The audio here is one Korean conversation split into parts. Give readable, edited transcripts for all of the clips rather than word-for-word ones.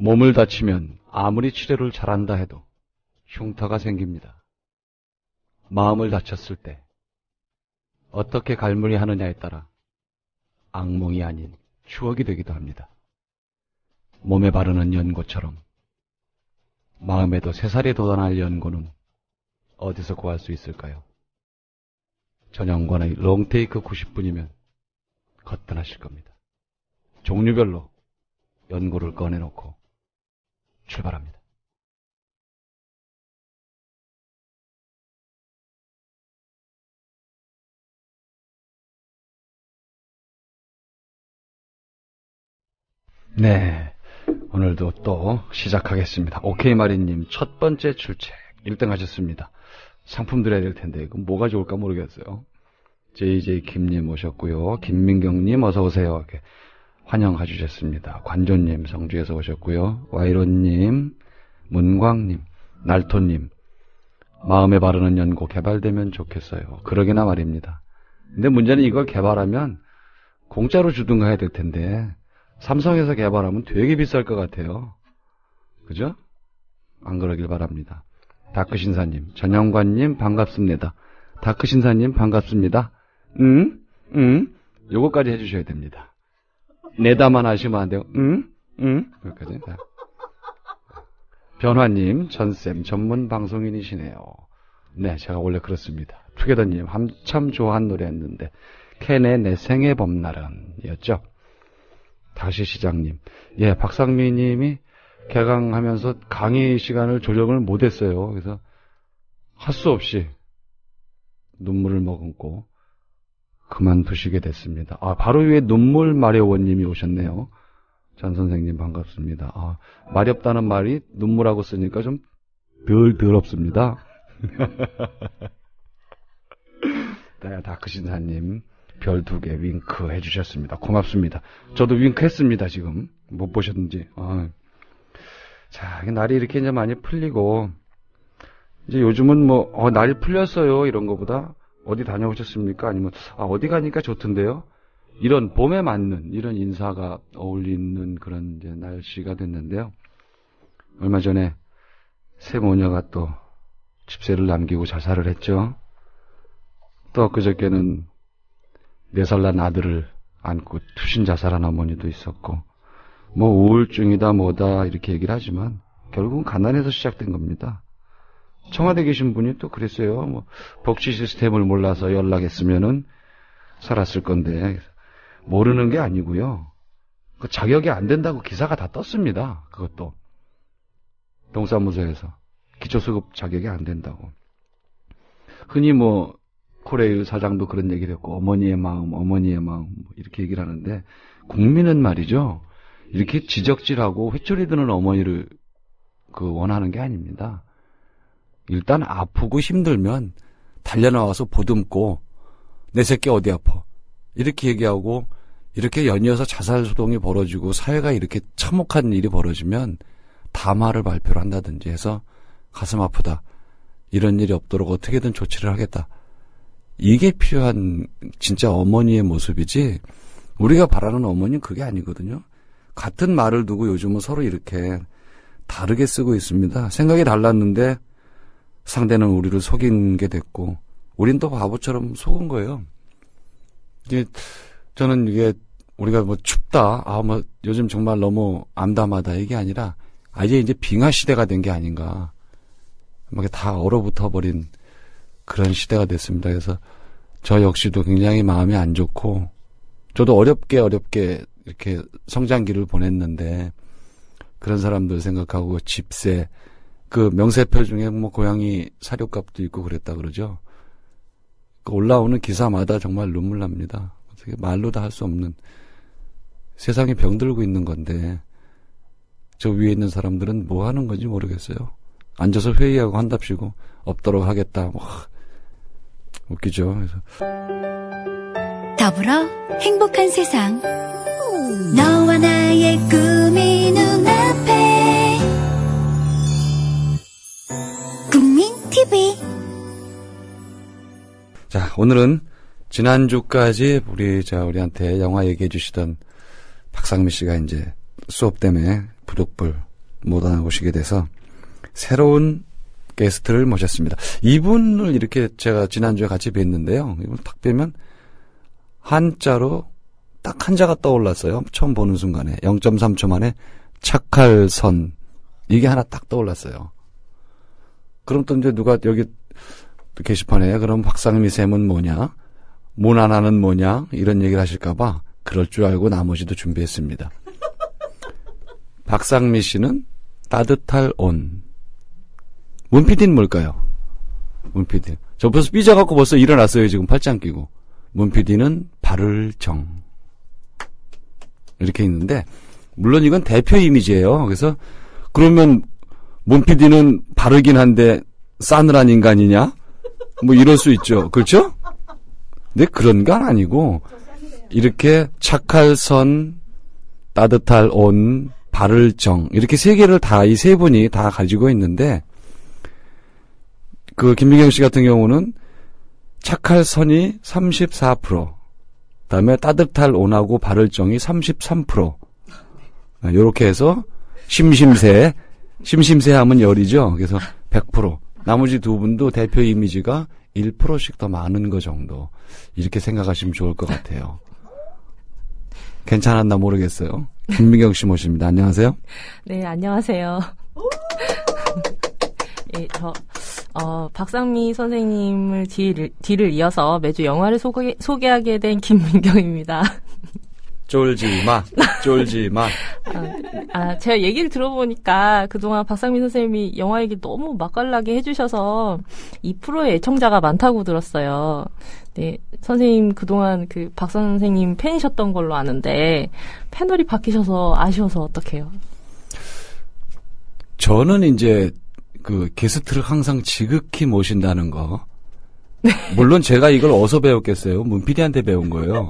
몸을 다치면 아무리 치료를 잘한다 해도 흉터가 생깁니다. 마음을 다쳤을 때 어떻게 갈무리하느냐에 따라 악몽이 아닌 추억이 되기도 합니다. 몸에 바르는 연고처럼 마음에도 3살이 돋아날 연고는 어디서 구할 수 있을까요? 전영관의 롱테이크 90분이면 거뜬하실 겁니다. 종류별로 연고를 꺼내놓고 출발합니다. 네, 오늘도 또 시작하겠습니다. 오케이마리님 첫 번째 출첵 1등 하셨습니다. 상품 드려야 될 텐데 그럼 뭐가 좋을까 모르겠어요. JJ 김님 오셨고요. 김민경님 어서 오세요. 이렇게 환영해 주셨습니다. 관조님 성주에서 오셨고요. 와이론님, 문광님, 날토님 마음에 바르는 연고 개발되면 좋겠어요. 그러기나 말입니다. 근데 문제는 이걸 개발하면 공짜로 주든가 해야 될 텐데 삼성에서 개발하면 되게 비쌀 것 같아요. 그죠? 안 그러길 바랍니다. 다크신사님, 전영관님 반갑습니다. 다크신사님 반갑습니다. 요거까지 해주셔야 됩니다. 내다만 하시면 안 돼요. 여기까지. 변화님, 전쌤 전문 방송인이시네요. 네, 제가 원래 그렇습니다. 투게더님 한참 좋아한 노래였는데 캔의 내 생의 봄날은이었죠. 다시 시장님, 예, 박상미님이 개강하면서 강의 시간을 조정을 못했어요. 그래서 할 수 없이 눈물을 머금고 그만두시게 됐습니다. 바로 위에 눈물 마려워님이 오셨네요. 전 선생님 반갑습니다. 말이 없다는 말이 눈물하고 쓰니까 좀 덜 더럽습니다. 네, 다크신사님 별 2개 윙크 해주셨습니다. 고맙습니다. 저도 윙크 했습니다. 지금 못 보셨는지. 자, 날이 이렇게 이제 많이 풀리고 이제 요즘은 날이 풀렸어요 이런 거보다 어디 다녀오셨습니까? 아니면 어디 가니까 좋던데요? 이런 봄에 맞는 이런 인사가 어울리는 그런 이제 날씨가 됐는데요. 얼마 전에 새 모녀가 또 집세를 남기고 자살을 했죠. 또 그저께는 4살 난 아들을 안고 투신 자살한 어머니도 있었고 우울증이다 뭐다 이렇게 얘기를 하지만 결국은 가난에서 시작된 겁니다. 청와대 계신 분이 또 그랬어요. 복지 시스템을 몰라서 연락했으면은 살았을 건데 모르는 게 아니고요. 그 자격이 안 된다고 기사가 다 떴습니다. 그것도 동사무소에서 기초수급 자격이 안 된다고. 흔히 코레일 사장도 그런 얘기를 했고 어머니의 마음 이렇게 얘기를 하는데 국민은 말이죠. 이렇게 지적질하고 회초리 드는 어머니를 원하는 게 아닙니다. 일단 아프고 힘들면 달려나와서 보듬고 내 새끼 어디 아파 이렇게 얘기하고 이렇게 연이어서 자살 소동이 벌어지고 사회가 이렇게 참혹한 일이 벌어지면 담화를 발표를 한다든지 해서 가슴 아프다 이런 일이 없도록 어떻게든 조치를 하겠다. 이게 필요한 진짜 어머니의 모습이지 우리가 바라는 어머니는 그게 아니거든요. 같은 말을 두고 요즘은 서로 이렇게 다르게 쓰고 있습니다. 생각이 달랐는데 상대는 우리를 속인 게 됐고 우린 또 바보처럼 속은 거예요. 저는 이게 우리가 춥다 요즘 정말 너무 암담하다 이게 아니라 이제 빙하 시대가 된 게 아닌가 다 얼어붙어 버린 그런 시대가 됐습니다. 그래서 저 역시도 굉장히 마음이 안 좋고 저도 어렵게 이렇게 성장기를 보냈는데 그런 사람들 생각하고 집세 명세표 중에 고양이 사료값도 있고 그랬다 그러죠. 올라오는 기사마다 정말 눈물 납니다. 어떻게 말로 다 할 수 없는 세상이 병들고 있는 건데 저 위에 있는 사람들은 뭐 하는 건지 모르겠어요. 앉아서 회의하고 한답시고 없도록 하겠다. 웃기죠. 그래서 더불어 행복한 세상 너와 나의 꿈이 눈앞에 국민 TV. 자, 오늘은 지난주까지 우리한테 영화 얘기해 주시던 박상미 씨가 이제 수업 때문에 부득불 못 나오시게 돼서 새로운 게스트를 모셨습니다. 이분을 이렇게 제가 지난주에 같이 뵀는데요. 이분 딱 뵈면 한자로 딱 한자가 떠올랐어요. 처음 보는 순간에 0.3초 만에 착할 선 이게 하나 딱 떠올랐어요. 그럼 또 이제 누가 여기 게시판에 그럼 박상미 쌤은 뭐냐? 모나나는 뭐냐? 이런 얘기를 하실까봐 그럴 줄 알고 나머지도 준비했습니다. 박상미 씨는 따뜻할 온. 문 PD는 뭘까요? 문 PD. 저 벌써 삐져갖고 벌써 일어났어요. 지금 팔짱 끼고. 문 PD는 바를 정. 이렇게 있는데 물론 이건 대표 이미지예요. 그래서 그러면 문 PD는 바르긴 한데 싸늘한 인간이냐? 뭐 이럴 수 있죠. 그렇죠? 근데 그런 건 아니고 이렇게 착할 선, 따뜻할 온, 바를 정 이렇게 세 개를 다 이 세 분이 다 가지고 있는데 그 김미경 씨 같은 경우는 착할 선이 34%, 그다음에 따뜻할 온하고 바를 정이 33%. 요렇게 해서 심심새 하면 열이죠. 그래서 100%. 나머지 두 분도 대표 이미지가 1%씩 더 많은 거 정도. 이렇게 생각하시면 좋을 것 같아요. 괜찮았나 모르겠어요. 김미경 씨 모십니다. 안녕하세요. 네, 안녕하세요. 예, 박상미 선생님을 뒤를 이어서 매주 영화를 소개하게 된 김민경입니다. 쫄지 마. 제가 얘기를 들어보니까 그동안 박상미 선생님이 영화 얘기 너무 맛깔나게 해주셔서 2%의 애청자가 많다고 들었어요. 네, 선생님 그동안 그 박 선생님 팬이셨던 걸로 아는데 패널이 바뀌셔서 아쉬워서 어떡해요? 저는 이제 그 게스트를 항상 지극히 모신다는 거. 물론 제가 이걸 어디서 배웠겠어요? 문 PD한테 배운 거예요.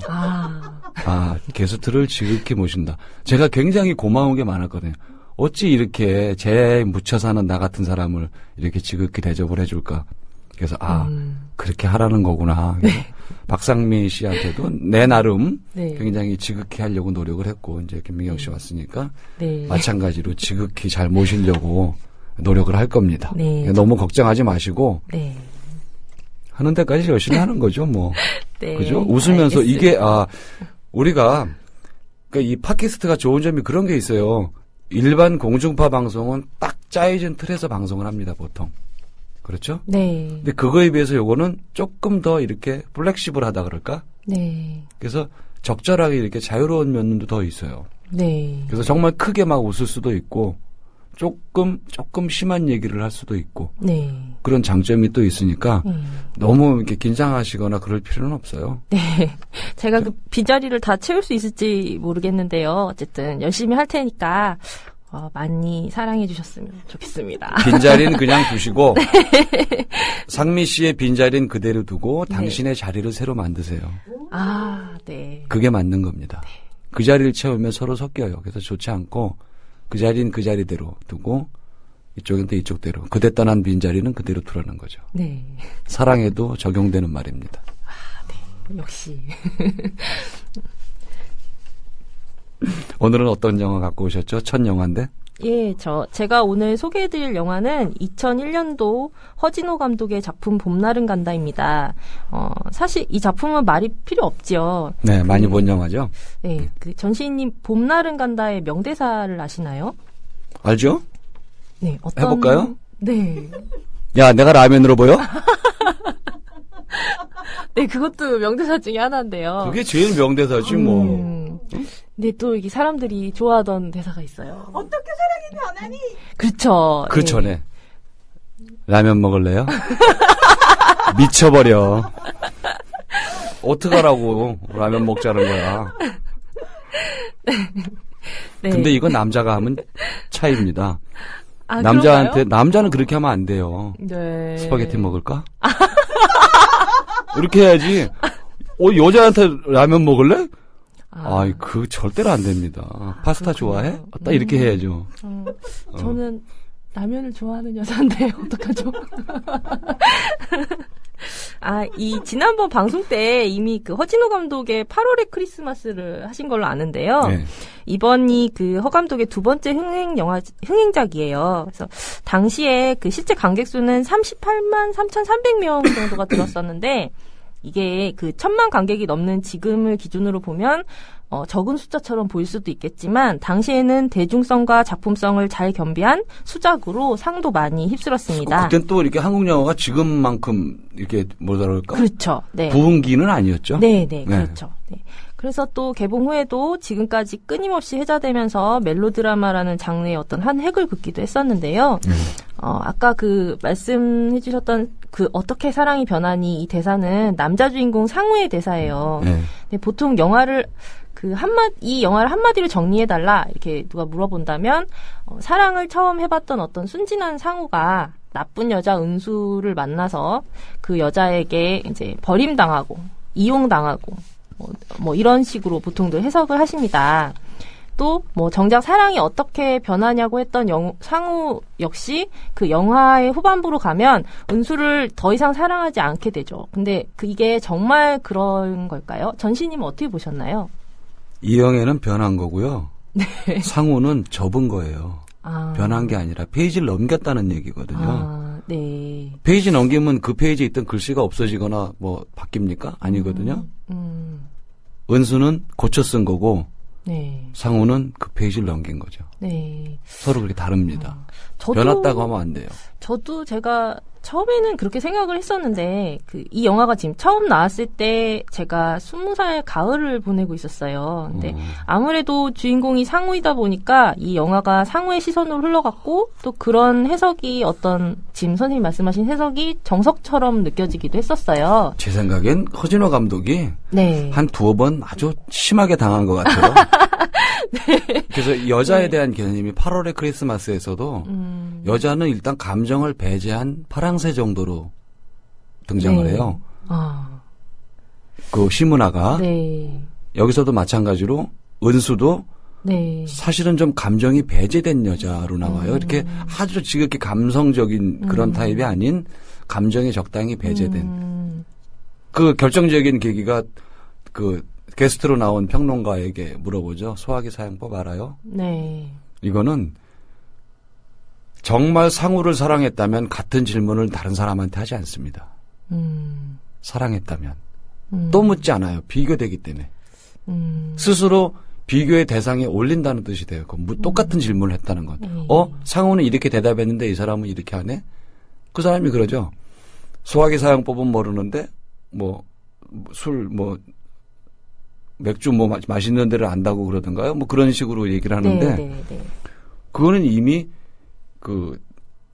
게스트를 지극히 모신다. 제가 굉장히 고마운 게 많았거든요. 어찌 이렇게 제 묻혀 사는 나 같은 사람을 이렇게 지극히 대접을 해줄까. 그래서 그렇게 하라는 거구나. 박상미 씨한테도 내 나름 네. 굉장히 지극히 하려고 노력을 했고 이제 김미경 씨 왔으니까 네. 마찬가지로 지극히 잘 모시려고 노력을 할 겁니다. 네. 너무 걱정하지 마시고 네. 하는 데까지 열심히 하는 거죠, 뭐. 네. 그죠? 웃으면서 알겠습니다. 이게 우리가 그러니까 이 팟캐스트가 좋은 점이 그런 게 있어요. 일반 공중파 방송은 딱 짜여진 틀에서 방송을 합니다, 보통. 그렇죠? 네. 근데 그거에 비해서 요거는 조금 더 이렇게 플렉시블하다 그럴까? 네. 그래서 적절하게 이렇게 자유로운 면도 더 있어요. 네. 그래서 정말 크게 막 웃을 수도 있고 조금 심한 얘기를 할 수도 있고 네. 그런 장점이 또 있으니까 너무 이렇게 긴장하시거나 그럴 필요는 없어요. 네. 제가 그 빈자리를 다 채울 수 있을지 모르겠는데요. 어쨌든 열심히 할 테니까 많이 사랑해 주셨으면 좋겠습니다. 빈자리는 그냥 두시고 상미 씨의 빈자리는 그대로 두고 당신의 자리를 새로 만드세요. 네. 그게 맞는 겁니다. 그 자리를 채우면 서로 섞여요. 그래서 좋지 않고 그 자리는 그 자리대로 두고 이쪽은 또 이쪽대로. 그대 떠난 빈자리는 그대로 두라는 거죠. 네. 사랑에도 적용되는 말입니다. 네. 역시. 오늘은 어떤 영화 갖고 오셨죠? 첫 영화인데? 예, 제가 오늘 소개해드릴 영화는 2001년도 허진호 감독의 작품 봄날은 간다입니다. 사실 이 작품은 말이 필요 없지요. 네, 많이 본 영화죠? 네, 그 전시인님 봄날은 간다의 명대사를 아시나요? 알죠? 네, 해볼까요? 네. 야, 내가 라면으로 보여? 네, 그것도 명대사 중에 하나인데요. 그게 제일 명대사지, 뭐. 네, 또 이게 사람들이 좋아하던 대사가 있어요. 어떻게 사랑이 변하니? 그렇죠. 그 네. 전에 라면 먹을래요? 미쳐버려. 어떡하라고 라면 먹자는 거야. 네. 근데 이건 남자가 하면 차이입니다. 그런가요? 남자는 그렇게 하면 안 돼요. 네. 스파게티 먹을까? 이렇게 해야지. 여자한테 라면 먹을래? 그 절대로 안 됩니다. 파스타 좋아해? 딱 이렇게 해야죠. 저는 라면을 좋아하는 여자인데 어떡하죠? 이 지난번 방송 때 이미 그 허진호 감독의 8월의 크리스마스를 하신 걸로 아는데요. 네. 이번이 그 허 감독의 두 번째 흥행작이에요. 그래서 당시에 그 실제 관객 수는 38만 3,300명 정도가 들었었는데 이게 그 1,000만 관객이 넘는 지금을 기준으로 보면 적은 숫자처럼 보일 수도 있겠지만 당시에는 대중성과 작품성을 잘 겸비한 수작으로 상도 많이 휩쓸었습니다. 그땐 또 이렇게 한국 영화가 지금만큼 이렇게 뭐라 그럴까? 그렇죠. 네. 부흥기는 아니었죠. 네, 그렇죠. 네. 그래서 또 개봉 후에도 지금까지 끊임없이 회자되면서 멜로드라마라는 장르의 어떤 한 획을 긋기도 했었는데요. 아까 그 말씀해 주셨던 그 어떻게 사랑이 변하니 이 대사는 남자 주인공 상우의 대사예요. 네. 근데 보통 이 영화를 한마디로 정리해달라 이렇게 누가 물어본다면 사랑을 처음 해봤던 어떤 순진한 상우가 나쁜 여자 은수를 만나서 그 여자에게 이제 버림당하고 이용당하고 뭐 이런 식으로 보통들 해석을 하십니다. 또 뭐 정작 사랑이 어떻게 변하냐고 했던 상우 역시 그 영화의 후반부로 가면 은수를 더 이상 사랑하지 않게 되죠. 근데 이게 정말 그런 걸까요? 전시님은 어떻게 보셨나요? 이영애는 변한 거고요. 네. 상우는 접은 거예요. 변한 게 아니라 페이지를 넘겼다는 얘기거든요. 네. 페이지 넘기면 그 페이지에 있던 글씨가 없어지거나 뭐 바뀝니까? 아니거든요. 은수는 고쳐 쓴 거고 네. 상우는 그 페이지를 넘긴 거죠. 네. 서로 그렇게 다릅니다. 변했다고 하면 안 돼요. 저도 제가 처음에는 그렇게 생각을 했었는데 이 영화가 지금 처음 나왔을 때 제가 20살 가을을 보내고 있었어요. 근데 아무래도 주인공이 상우이다 보니까 이 영화가 상우의 시선으로 흘러갔고 또 그런 해석이 어떤 지금 선생님 말씀하신 해석이 정석처럼 느껴지기도 했었어요. 제 생각엔 허진호 감독이 네. 한 두어 번 아주 심하게 당한 것 같아요. 네. 그래서 여자에 대한 개념이 8월의 크리스마스에서도 여자는 일단 감정을 배제한 파랑새 정도로 등장을 해요. 그 시문화가. 네. 여기서도 마찬가지로 은수도 네. 사실은 좀 감정이 배제된 여자로 나와요. 이렇게 아주 지극히 감성적인 그런 타입이 아닌 감정이 적당히 배제된. 그 결정적인 계기가 그 게스트로 나온 평론가에게 물어보죠. 소화기 사용법 알아요? 네. 이거는 정말 상우를 사랑했다면 같은 질문을 다른 사람한테 하지 않습니다. 사랑했다면. 또 묻지 않아요. 비교되기 때문에. 스스로 비교의 대상에 올린다는 뜻이 돼요. 똑같은 질문을 했다는 건. 상우는 이렇게 대답했는데 이 사람은 이렇게 하네? 그 사람이 그러죠. 소화기 사용법은 모르는데 맥주 맛있는 데를 안다고 그러던가요? 그런 식으로 얘기를 하는데 네. 그거는 이미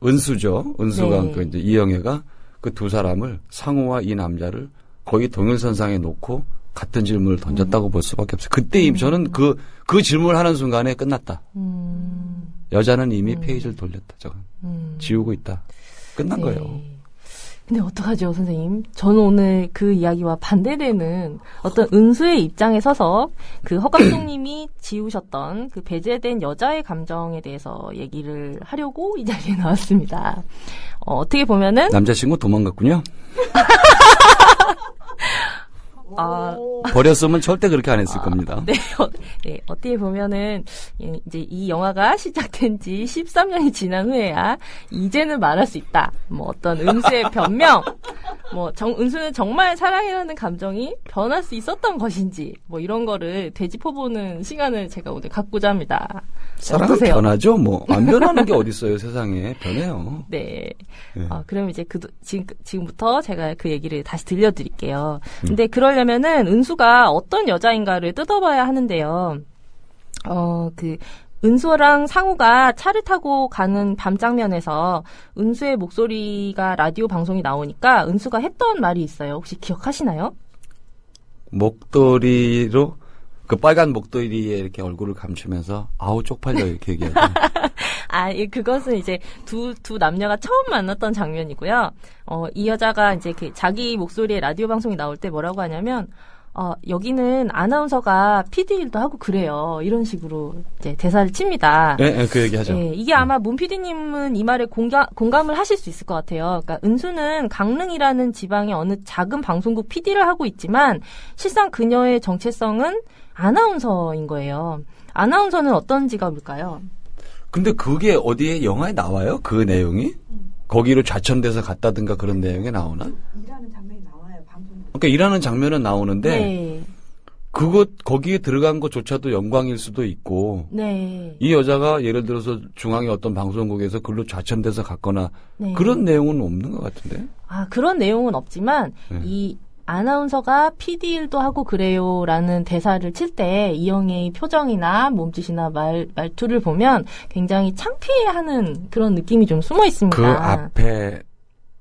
은수죠. 은수가 네. 이제 이영애가 그 두 사람을 상우와 이 남자를 거의 동일선상에 놓고 같은 질문을 던졌다고 볼 수밖에 없어요. 그때 이미 저는 그 질문을 하는 순간에 끝났다. 여자는 이미 페이지를 돌렸다. 저건 지우고 있다. 끝난 거예요. 근데 어떡하죠, 선생님? 저는 오늘 그 이야기와 반대되는 어떤 은수의 입장에 서서 그 허 감독님이 지우셨던 그 배제된 여자의 감정에 대해서 얘기를 하려고 이 자리에 나왔습니다. 어떻게 보면은 남자친구 도망갔군요. 버렸으면 절대 그렇게 안 했을 겁니다. 네, 어떻게 보면은 이제 이 영화가 시작된 지 13년이 지난 후에야 이제는 말할 수 있다. 어떤 은수의 변명, 은수는 정말 사랑이라는 감정이 변할 수 있었던 것인지 이런 거를 되짚어보는 시간을 제가 오늘 갖고자 합니다. 사랑은 어떠세요? 변하죠. 안 변하는 게 어디 있어요, 세상에. 변해요. 네. 그럼 이제 지금부터 제가 그 얘기를 다시 들려드릴게요. 근데 그러려면은 은수가 어떤 여자인가를 뜯어봐야 하는데요. 은수랑 상우가 차를 타고 가는 밤 장면에서 은수의 목소리가 라디오 방송이 나오니까 은수가 했던 말이 있어요. 혹시 기억하시나요? 목도리로 그 빨간 목도리에 이렇게 얼굴을 감추면서 아우 쪽팔려 이렇게 얘기하죠. 그것은 이제 두 남녀가 처음 만났던 장면이고요. 이 여자가 이제 자기 목소리에 라디오 방송이 나올 때 뭐라고 하냐면 여기는 아나운서가 PD 일도 하고 그래요. 이런 식으로 이제 대사를 칩니다. 네, 그 얘기 하죠. 네, 이게 아마 문 PD님은 이 말에 공감을 하실 수 있을 것 같아요. 그러니까 은수는 강릉이라는 지방의 어느 작은 방송국 PD를 하고 있지만 실상 그녀의 정체성은 아나운서인 거예요. 아나운서는 어떤 직업일까요? 근데 그게 어디에 영화에 나와요? 그 내용이? 거기로 좌천돼서 갔다든가 그런 내용이 나오나? 일하는 장면이 나와요, 방송. 그러니까 일하는 장면은 나오는데 네. 거기에 들어간 것조차도 영광일 수도 있고 네. 이 여자가 예를 들어서 중앙의 어떤 방송국에서 글로 좌천돼서 갔거나 네. 그런 내용은 없는 것 같은데? 그런 내용은 없지만 네. 이 아나운서가 PD 일도 하고 그래요라는 대사를 칠 때 이영애의 표정이나 몸짓이나 말투를 보면 굉장히 창피해하는 그런 느낌이 좀 숨어 있습니다. 그 앞에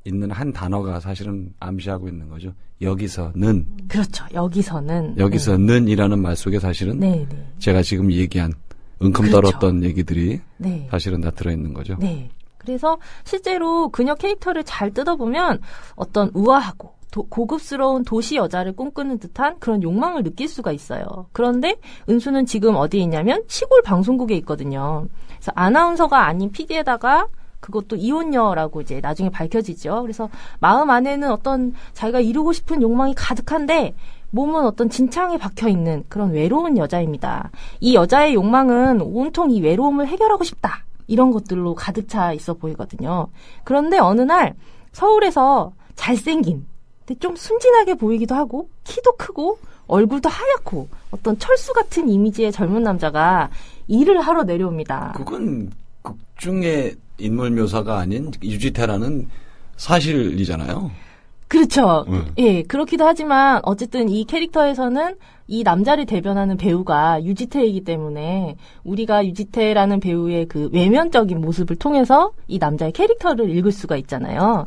있는 한 단어가 사실은 암시하고 있는 거죠. 여기서는. 그렇죠. 여기서는. 여기서는이라는 말 속에 사실은 네. 제가 지금 얘기한 은큼 그렇죠. 떨었던 얘기들이 네. 사실은 다 들어있는 거죠. 네. 그래서 실제로 그녀 캐릭터를 잘 뜯어보면 어떤 우아하고 고급스러운 도시 여자를 꿈꾸는 듯한 그런 욕망을 느낄 수가 있어요. 그런데 은수는 지금 어디에 있냐면 시골 방송국에 있거든요. 그래서 아나운서가 아닌 PD에다가 그것도 이혼녀라고 이제 나중에 밝혀지죠. 그래서 마음 안에는 어떤 자기가 이루고 싶은 욕망이 가득한데 몸은 어떤 진창에 박혀있는 그런 외로운 여자입니다. 이 여자의 욕망은 온통 이 외로움을 해결하고 싶다. 이런 것들로 가득 차 있어 보이거든요. 그런데 어느 날 서울에서 잘생긴 근데 좀 순진하게 보이기도 하고 키도 크고 얼굴도 하얗고 어떤 철수 같은 이미지의 젊은 남자가 일을 하러 내려옵니다. 그건 극중의 인물 묘사가 아닌 유지태라는 사실이잖아요. 그렇죠. 예, 그렇기도 하지만 어쨌든 이 캐릭터에서는 이 남자를 대변하는 배우가 유지태이기 때문에 우리가 유지태라는 배우의 그 외면적인 모습을 통해서 이 남자의 캐릭터를 읽을 수가 있잖아요.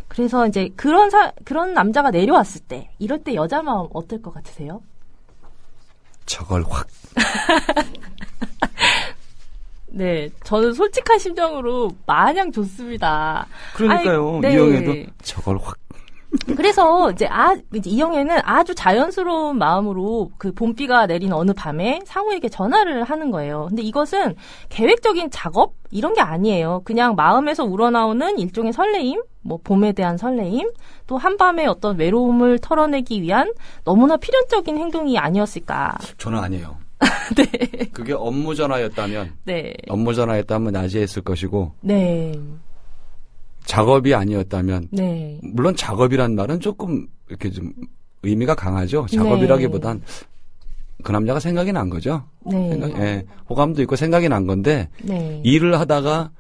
그래서 이제 그런 남자가 내려왔을 때, 이럴 때 여자 마음 어떨 것 같으세요? 저걸 확. 네, 저는 솔직한 심정으로 마냥 좋습니다. 그러니까요. 네. 이영애도 저걸 확. 그래서 이제 이영애는 아주 자연스러운 마음으로 그 봄비가 내린 어느 밤에 상우에게 전화를 하는 거예요. 근데 이것은 계획적인 작업 이런 게 아니에요. 그냥 마음에서 우러나오는 일종의 설레임, 뭐 봄에 대한 설레임, 또 한밤의 어떤 외로움을 털어내기 위한 너무나 필연적인 행동이 아니었을까. 전화 아니에요. 네. 그게 업무 전화였다면, 네. 업무 전화였다면 낮에 했을 것이고, 네. 작업이 아니었다면, 네. 물론 작업이란 말은 조금 이렇게 좀 의미가 강하죠. 작업이라기보단 그 남자가 생각이 난 거죠. 네. 호감도 있고 생각이 난 건데 네. 일을 하다가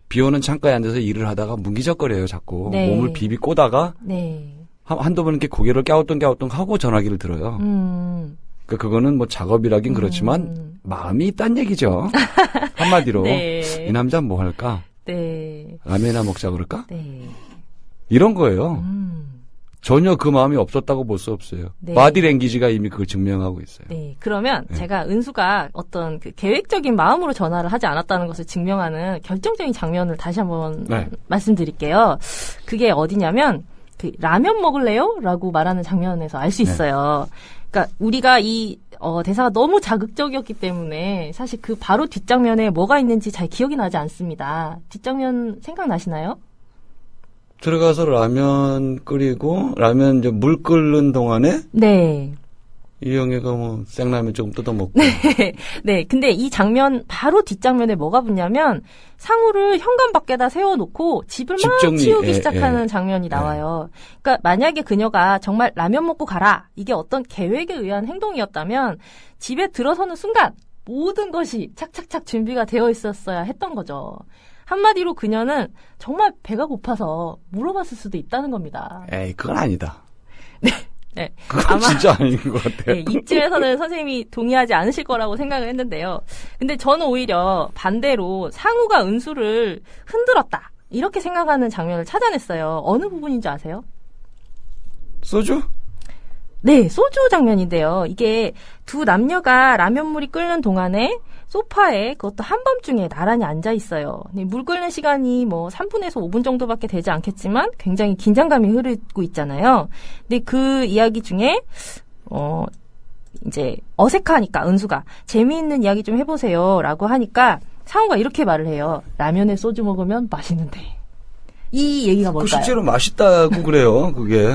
비 오는 창가에 앉아서 일을 하다가 문기적거려요. 자꾸 네. 몸을 비비 꼬다가 네. 한두 번 이렇게 고개를 갸우뚱 하고 전화기를 들어요. 그러니까 그거는 뭐 작업이라긴 그렇지만 마음이 있단 얘기죠. 한마디로 네. 이 남자 뭐 할까? 네. 라면이나 먹자 그럴까? 네. 이런 거예요. 전혀 그 마음이 없었다고 볼 수 없어요. 네. 바디랭귀지가 이미 그걸 증명하고 있어요. 네. 그러면 제가 은수가 어떤 그 계획적인 마음으로 전화를 하지 않았다는 것을 증명하는 결정적인 장면을 다시 한번 네. 말씀드릴게요. 그게 어디냐면 그 라면 먹을래요? 라고 말하는 장면에서 알 수 있어요. 그러니까 우리가 이 대사가 너무 자극적이었기 때문에 사실 그 바로 뒷장면에 뭐가 있는지 잘 기억이 나지 않습니다. 뒷장면 생각나시나요? 들어가서 라면 끓이고 라면 이제 물 끓는 동안에 네. 이영애가 뭐 생라면 조금 뜯어 먹고. 네. 근데 이 장면 바로 뒷장면에 뭐가 붙냐면 상우를 현관 밖에다 세워놓고 집을 집 막 정리, 치우기 시작하는 장면이 예. 나와요. 그러니까 만약에 그녀가 정말 라면 먹고 가라 이게 어떤 계획에 의한 행동이었다면 집에 들어서는 순간 모든 것이 착착착 준비가 되어 있었어야 했던 거죠. 한마디로 그녀는 정말 배가 고파서 물어봤을 수도 있다는 겁니다. 에이, 그건 아니다. 네. 그건 진짜 아닌 것 같아요. 네, 이쯤에서는 선생님이 동의하지 않으실 거라고 생각을 했는데요. 근데 저는 오히려 반대로 상우가 은수를 흔들었다. 이렇게 생각하는 장면을 찾아냈어요. 어느 부분인지 아세요? 소주? 네, 소주 장면인데요. 이게 두 남녀가 라면물이 끓는 동안에 소파에 그것도 한밤중에 나란히 앉아 있어요. 물 끓는 시간이 뭐 3분에서 5분 정도밖에 되지 않겠지만 굉장히 긴장감이 흐르고 있잖아요. 근데 그 이야기 중에 이제 어색하니까 은수가 재미있는 이야기 좀 해보세요라고 하니까 상우가 이렇게 말을 해요. 라면에 소주 먹으면 맛있는데. 이 얘기가 뭘까요? 실제로 맛있다고 그래요. 그게.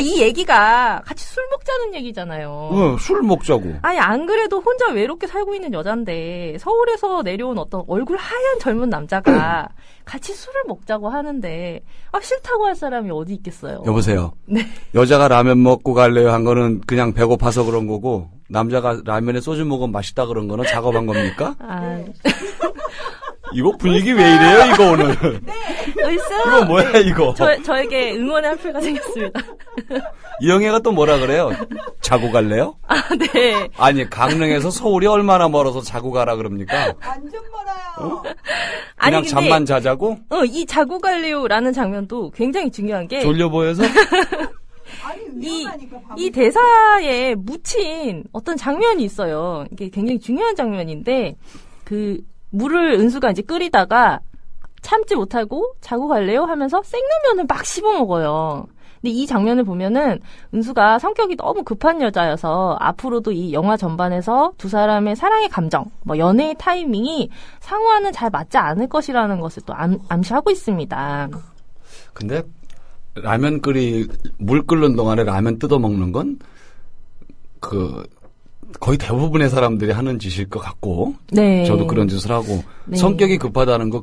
이 얘기가 같이 술 먹자는 얘기잖아요. 술 먹자고. 아니 안 그래도 혼자 외롭게 살고 있는 여잔데 서울에서 내려온 어떤 얼굴 하얀 젊은 남자가 같이 술을 먹자고 하는데 싫다고 할 사람이 어디 있겠어요. 여보세요. 네. 여자가 라면 먹고 갈래요 한 거는 그냥 배고파서 그런 거고 남자가 라면에 소주 먹으면 맛있다 그런 거는 작업한 겁니까? 이거 분위기 왜 이래요 이거 오늘. 이거 뭐야 이거. 저에게 응원의 한 표가 생겼습니다. 이영애가 또 뭐라 그래요? 자고 갈래요? 네. 아니 강릉에서 서울이 얼마나 멀어서 자고 가라 그럽니까? 완전 멀어요. 그냥 근데, 잠만 자자고? 이 자고 갈래요라는 장면도 굉장히 중요한 게 졸려 보여서? 아니 위험하니까 이 대사에 묻힌 어떤 장면이 있어요. 이게 굉장히 중요한 장면인데 그 물을 은수가 이제 끓이다가 참지 못하고 자고 갈래요 하면서 생라면을 막 씹어 먹어요. 근데 이 장면을 보면은 은수가 성격이 너무 급한 여자여서 앞으로도 이 영화 전반에서 두 사람의 사랑의 감정, 연애의 타이밍이 상호와는 잘 맞지 않을 것이라는 것을 또 암시하고 있습니다. 근데 라면 물 끓는 동안에 라면 뜯어 먹는 건 거의 대부분의 사람들이 하는 짓일 것 같고, 네. 저도 그런 짓을 하고, 네. 성격이 급하다는 거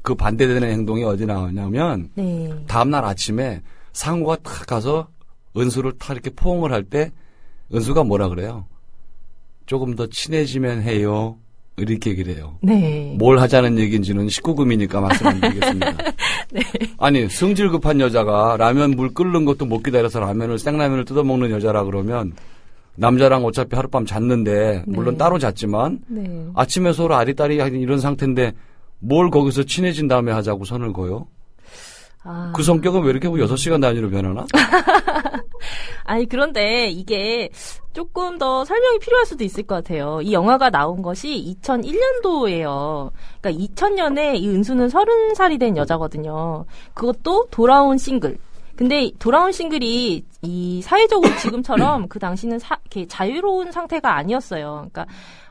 그 반대되는 행동이 어디 나오냐면, 네. 다음날 아침에 상우가 탁 가서 은수를 탁 이렇게 포옹을 할 때, 은수가 뭐라 그래요? 조금 더 친해지면 해요. 이렇게 얘기를 해요. 네. 뭘 하자는 얘기인지는 19금이니까 말씀 안 드리겠습니다. 네. 아니, 성질 급한 여자가 라면 물 끓는 것도 못 기다려서 생라면을 뜯어먹는 여자라 그러면, 남자랑 어차피 하룻밤 잤는데, 물론 네. 따로 잤지만, 네. 아침에 서로 아리따리 하는 이런 상태인데, 뭘 거기서 친해진 다음에 하자고 선을 그어요? 그 성격은 왜 이렇게 6시간 단위로 변하나? 아니, 그런데 이게 조금 더 설명이 필요할 수도 있을 것 같아요. 이 영화가 나온 것이 2001년도예요. 그러니까 2000년에 이 은수는 30살이 된 여자거든요. 그것도 돌아온 싱글. 근데 돌아온 싱글이 이 사회적으로 지금처럼 그 당시는 이렇게 자유로운 상태가 아니었어요. 그러니까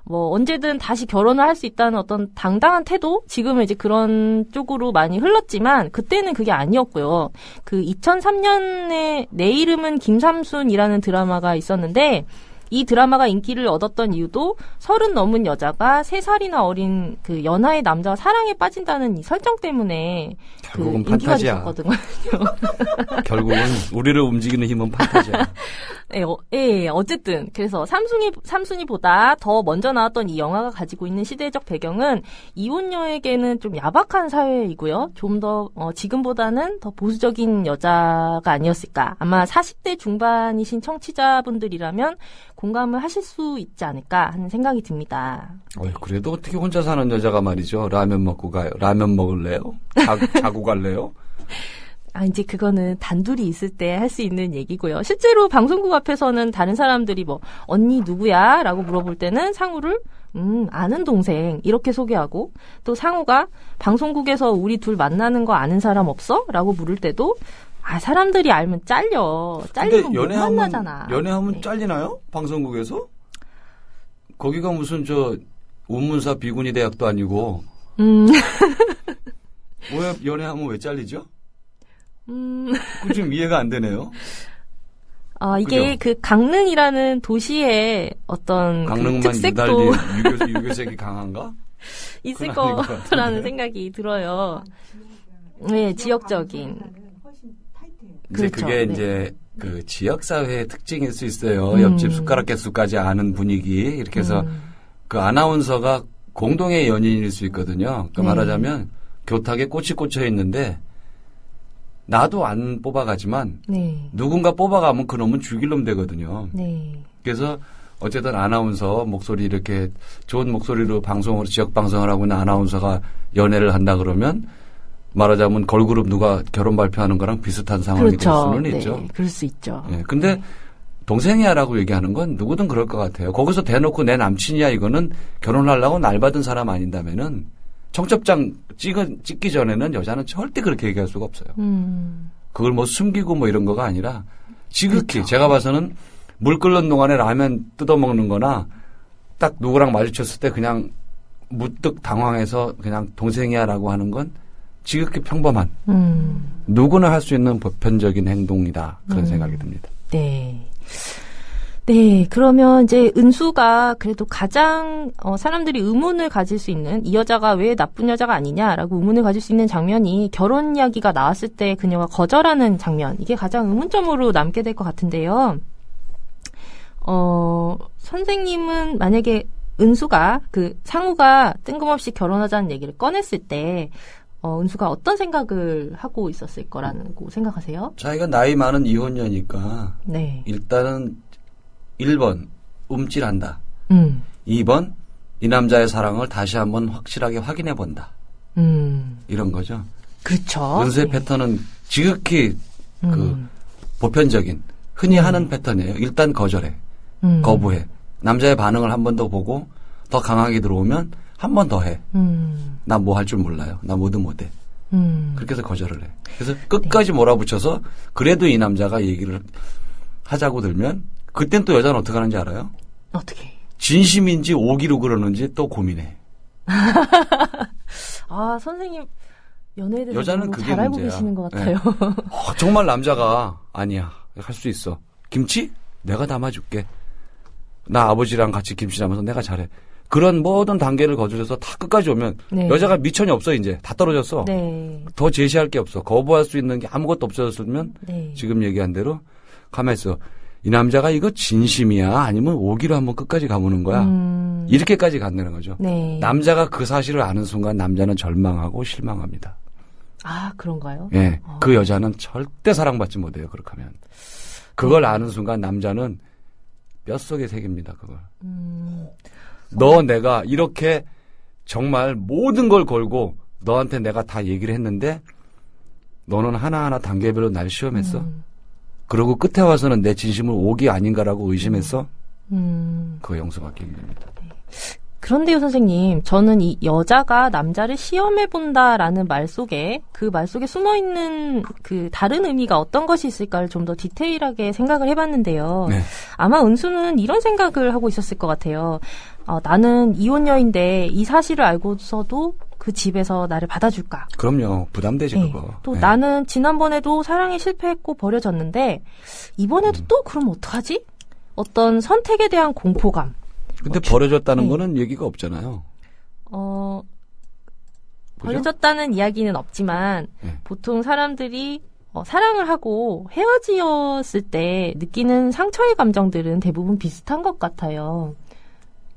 언제든 다시 결혼을 할 수 있다는 어떤 당당한 태도? 지금은 이제 그런 쪽으로 많이 흘렀지만, 그때는 그게 아니었고요. 그 2003년에 내 이름은 김삼순이라는 드라마가 있었는데, 이 드라마가 인기를 얻었던 이유도 30 넘은 여자가 3살이나 어린 그 연하의 남자와 사랑에 빠진다는 이 설정 때문에 결국은 그 인기가 판타지야. 있었거든요. 결국은 우리를 움직이는 힘은 판타지야. 어쨌든 그래서 삼순이보다 더 먼저 나왔던 이 영화가 가지고 있는 시대적 배경은 이혼녀에게는 좀 야박한 사회이고요. 좀 더 지금보다는 더 보수적인 여자가 아니었을까. 아마 40대 중반이신 청취자분들이라면 공감을 하실 수 있지 않을까 하는 생각이 듭니다. 그래도 어떻게 혼자 사는 여자가 말이죠. 라면 먹고 가요. 라면 먹을래요? 자고 갈래요? 이제 그거는 단둘이 있을 때 할 수 있는 얘기고요. 실제로 방송국 앞에서는 다른 사람들이 언니 누구야? 라고 물어볼 때는 상우를 아는 동생 이렇게 소개하고, 또 상우가 방송국에서 우리 둘 만나는 거 아는 사람 없어? 라고 물을 때도 사람들이 알면 잘리면 못 만나잖아. 연애하면 네. 잘리나요? 방송국에서? 거기가 무슨 운문사 비구니 대학도 아니고. 왜 연애하면 왜 잘리죠? 그 좀 이해가 안 되네요. 이게 그죠? 그 강릉이라는 도시의 어떤 강릉만 그 특색도 유교색이 강한가? 있을 그건 아닌 것 거라는 같은데. 생각이 들어요. 네, 지역적인. 훨씬 타이트해요. 이제 그렇죠. 그게 네. 이제 그 지역사회의 특징일 수 있어요. 옆집 숟가락 개수까지 아는 분위기. 이렇게 해서 그 아나운서가 공동의 연인일 수 있거든요. 그러니까 네. 말하자면 교탁에 꽃이 꽂혀 있는데 나도 안 뽑아가지만 네. 누군가 뽑아가면 그놈은 죽일 놈 되거든요. 네. 그래서 어쨌든 아나운서 목소리 이렇게 좋은 목소리로 지역 방송을 하고 있는 아나운서가 연애를 한다 그러면 말하자면 걸그룹 누가 결혼 발표하는 거랑 비슷한 상황이 그렇죠. 될 수는 네, 있죠. 그럴 수 있죠. 예, 근데 동생이야라고 얘기하는 건 누구든 그럴 것 같아요. 거기서 대놓고 내 남친이야 이거는 결혼하려고 날 받은 사람 아닌다면은 청첩장 찍기 전에는 여자는 절대 그렇게 얘기할 수가 없어요. 그걸 숨기고 이런 거가 아니라 지극히 그렇죠. 제가 봐서는 물 끓는 동안에 라면 뜯어먹는 거나 딱 누구랑 마주쳤을 때 그냥 무뚝 당황해서 그냥 동생이야라고 하는 건 지극히 평범한 누구나 할 수 있는 보편적인 행동이다. 그런 생각이 듭니다. 네. 네, 그러면 이제 은수가 그래도 가장 사람들이 의문을 가질 수 있는 이 여자가 왜 나쁜 여자가 아니냐라고 의문을 가질 수 있는 장면이 결혼 이야기가 나왔을 때 그녀가 거절하는 장면. 이게 가장 의문점으로 남게 될 것 같은데요. 선생님은 만약에 은수가 그 상우가 뜬금없이 결혼하자는 얘기를 꺼냈을 때 은수가 어떤 생각을 하고 있었을 거라고 생각하세요? 자기가 나이 많은 이혼녀니까 네. 일단은 1번 움찔한다. 2번 이 남자의 사랑을 다시 한번 확실하게 확인해 본다. 이런 거죠. 그렇죠. 은수의 네. 패턴은 지극히 그 보편적인 흔히 하는 패턴이에요. 일단 거절해. 거부해. 남자의 반응을 한 번 더 보고 더 강하게 들어오면 한 번 더 해. 나 뭐 할 줄 몰라요. 나 뭐든 못해. 그렇게 해서 거절을 해. 그래서 끝까지 몰아붙여서 그래도 이 남자가 얘기를 하자고 들면 그땐 또 여자는 어떻게 하는지 알아요? 어떻게? 진심인지 오기로 그러는지 또 고민해. 아, 선생님 연애에 대해서 여자는 너무 그게 잘 알고 문제야. 계시는 것 같아요. 정말 남자가 아니야. 할 수 있어. 김치? 내가 담아줄게. 나 아버지랑 같이 김치 담아서 내가 잘해. 그런 모든 단계를 거절해서 다 끝까지 오면 네. 여자가 미천이 없어 이제. 다 떨어졌어. 네. 더 제시할 게 없어. 거부할 수 있는 게 아무것도 없어졌으면 네. 지금 얘기한 대로 가만히 있어. 이 남자가 이거 진심이야? 아니면 오기로 한번 끝까지 가보는 거야? 이렇게까지 간다는 거죠. 네. 남자가 그 사실을 아는 순간 남자는 절망하고 실망합니다. 아, 그런가요? 예, 그 여자는 절대 사랑받지 못해요. 그렇게 하면. 그걸 아는 순간 남자는 뼛속에 새깁니다. 그걸. 너 내가 이렇게 정말 모든 걸 걸고 너한테 내가 다 얘기를 했는데 너는 하나하나 단계별로 날 시험했어? 그러고 끝에 와서는 내 진심을 오기 아닌가라고 의심했어? 그거 용서받기 힘듭니다. 그런데요, 선생님, 저는 이 여자가 남자를 시험해본다라는 말 속에, 그 말 속에 숨어있는 그 다른 의미가 어떤 것이 있을까를 좀 더 디테일하게 생각을 해봤는데요. 네. 아마 은수는 이런 생각을 하고 있었을 것 같아요. 나는 이혼녀인데 이 사실을 알고서도 그 집에서 나를 받아줄까? 그럼요. 부담되지 네. 그거. 또 네. 나는 지난번에도 사랑에 실패했고 버려졌는데 이번에도 또 그럼 어떡하지? 어떤 선택에 대한 공포감. 근데 버려졌다는 네. 거는 얘기가 없잖아요. 버려졌다는 이야기는 없지만 네. 보통 사람들이 사랑을 하고 헤어지었을 때 느끼는 상처의 감정들은 대부분 비슷한 것 같아요.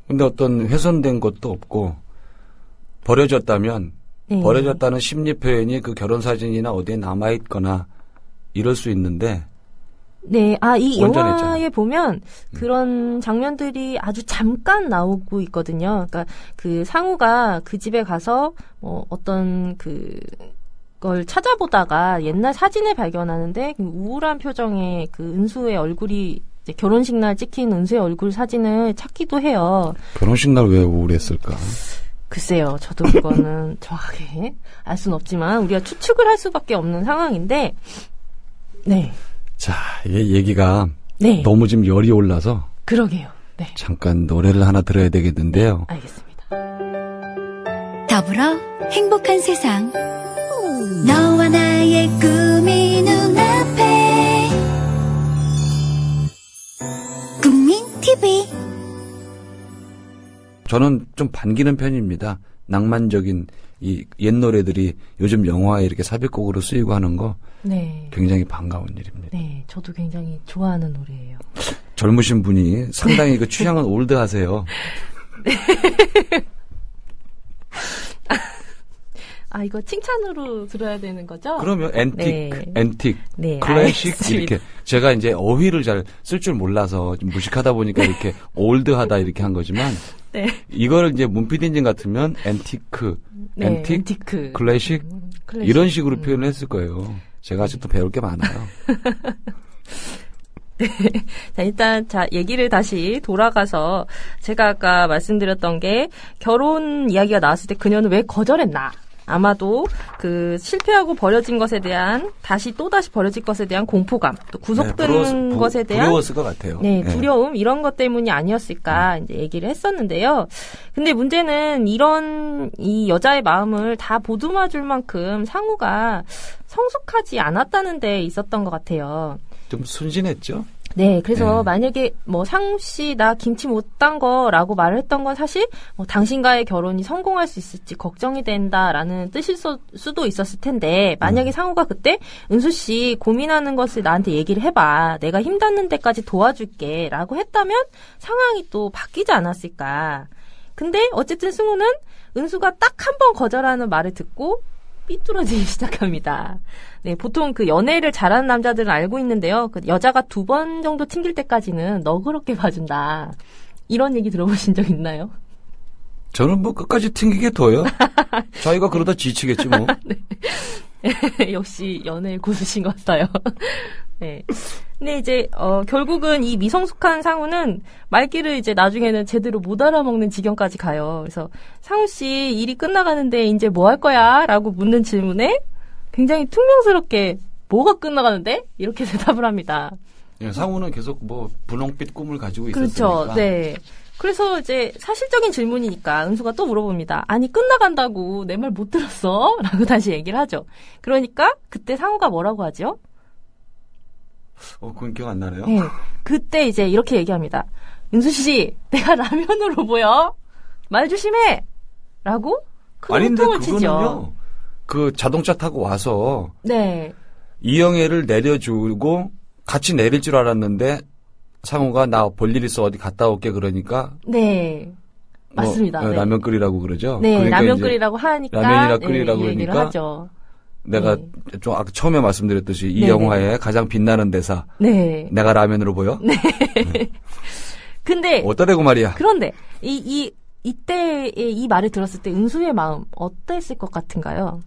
근데 어떤 훼손된 것도 없고 버려졌다면 네. 버려졌다는 심리 표현이 그 결혼 사진이나 어디에 남아 있거나 이럴 수 있는데 네, 이 온전했잖아요. 영화에 보면 그런 장면들이 아주 잠깐 나오고 있거든요. 그러니까 그 상우가 그 집에 가서 어떤 그걸 찾아보다가 옛날 사진을 발견하는데 그 우울한 표정의 그 은수의 얼굴이 이제 결혼식 날 찍힌 은수의 얼굴 사진을 찾기도 해요. 결혼식 날 왜 우울했을까? 글쎄요, 저도 그거는 정확하게 알 수는 없지만 우리가 추측을 할 수밖에 없는 상황인데, 네. 자, 이 얘기가 네. 너무 지금 열이 올라서 그러게요. 네. 잠깐 노래를 하나 들어야 되겠는데요. 알겠습니다. 더불어 행복한 세상 너와 나의 꿈이 눈앞에 국민 TV 저는 좀 반기는 편입니다. 낭만적인 이 옛 노래들이 요즘 영화에 이렇게 삽입곡으로 쓰이고 하는 거 네. 굉장히 반가운 일입니다. 네, 저도 굉장히 좋아하는 노래예요. 젊으신 분이 상당히 그 취향은 올드하세요. 이거 칭찬으로 들어야 되는 거죠? 그러면 앤틱, 네, 클래식 알겠습니다. 이렇게 제가 이제 어휘를 잘 쓸 줄 몰라서 좀 무식하다 보니까 이렇게 올드하다 이렇게 한 거지만 네. 이거를 이제 문피디님 같으면 앤티크, 네, 앤틱, 앤티크. 클래식 클래식. 이런 식으로 표현을 했을 거예요. 제가 아직도 배울 게 많아요. 자, 일단, 얘기를 다시 돌아가서, 제가 아까 말씀드렸던 게, 결혼 이야기가 나왔을 때 그녀는 왜 거절했나? 아마도 그 실패하고 버려진 것에 대한 또다시 버려질 것에 대한 공포감, 또 구속되는 것에 대한 두려웠을 것 같아요. 네, 두려움 이런 것 때문이 아니었을까 이제 얘기를 했었는데요. 근데 문제는 이 여자의 마음을 다 보듬어줄 만큼 상우가 성숙하지 않았다는 데 있었던 것 같아요. 좀 순진했죠? 네, 그래서 만약에 상우 씨 나 김치 못 딴 거라고 말을 했던 건 사실 당신과의 결혼이 성공할 수 있을지 걱정이 된다라는 뜻일 수도 있었을 텐데 만약에 상우가 그때 은수 씨 고민하는 것을 나한테 얘기를 해봐. 내가 힘닿는 데까지 도와줄게라고 했다면 상황이 또 바뀌지 않았을까. 근데 어쨌든 승우는 은수가 딱 한 번 거절하는 말을 듣고 삐뚤어지기 시작합니다. 네, 보통 그 연애를 잘하는 남자들은 알고 있는데요. 그 여자가 2번 정도 튕길 때까지는 너그럽게 봐준다. 이런 얘기 들어보신 적 있나요? 저는 끝까지 튕기게 둬요. 자기가 그러다 지치겠지 뭐. 네. 역시 연애 고수신 것 같아요. 네. 근데 이제 결국은 이 미성숙한 상우는 말귀를 이제 나중에는 제대로 못 알아먹는 지경까지 가요. 그래서 상우 씨 일이 끝나가는데 이제 뭐 할 거야? 라고 묻는 질문에 굉장히 퉁명스럽게 뭐가 끝나가는데? 이렇게 대답을 합니다. 예, 상우는 계속 분홍빛 꿈을 가지고 그렇죠. 있었으니까. 네. 그래서 이제 사실적인 질문이니까 은수가 또 물어봅니다. 아니 끝나간다고 내 말 못 들었어? 라고 다시 얘기를 하죠. 그러니까 그때 상우가 뭐라고 하죠? 그건 기억 안 나네요. 네. 그때 이제 이렇게 얘기합니다. 은수 씨, 내가 라면으로 보여? 말 조심해! 라고 큰 호통을 치죠. 그거는요. 그 자동차 타고 와서 네. 이영애를 내려주고 같이 내릴 줄 알았는데 상우가 나 볼 일 있어 어디 갔다 올게 그러니까 네. 맞습니다. 네. 라면 끓이라고 그러죠. 네, 그러니까 라면 끓이라고 하니까 라면이라 끓이라고 네, 얘기를 그러니까 하죠. 내가 좀 아까 처음에 말씀드렸듯이 이 영화의 가장 빛나는 대사. 네. 내가 라면으로 보여? 네. 근데 어따 대고 말이야. 그런데 이때의 이 말을 들었을 때 은수의 마음 어땠을 것 같은가요?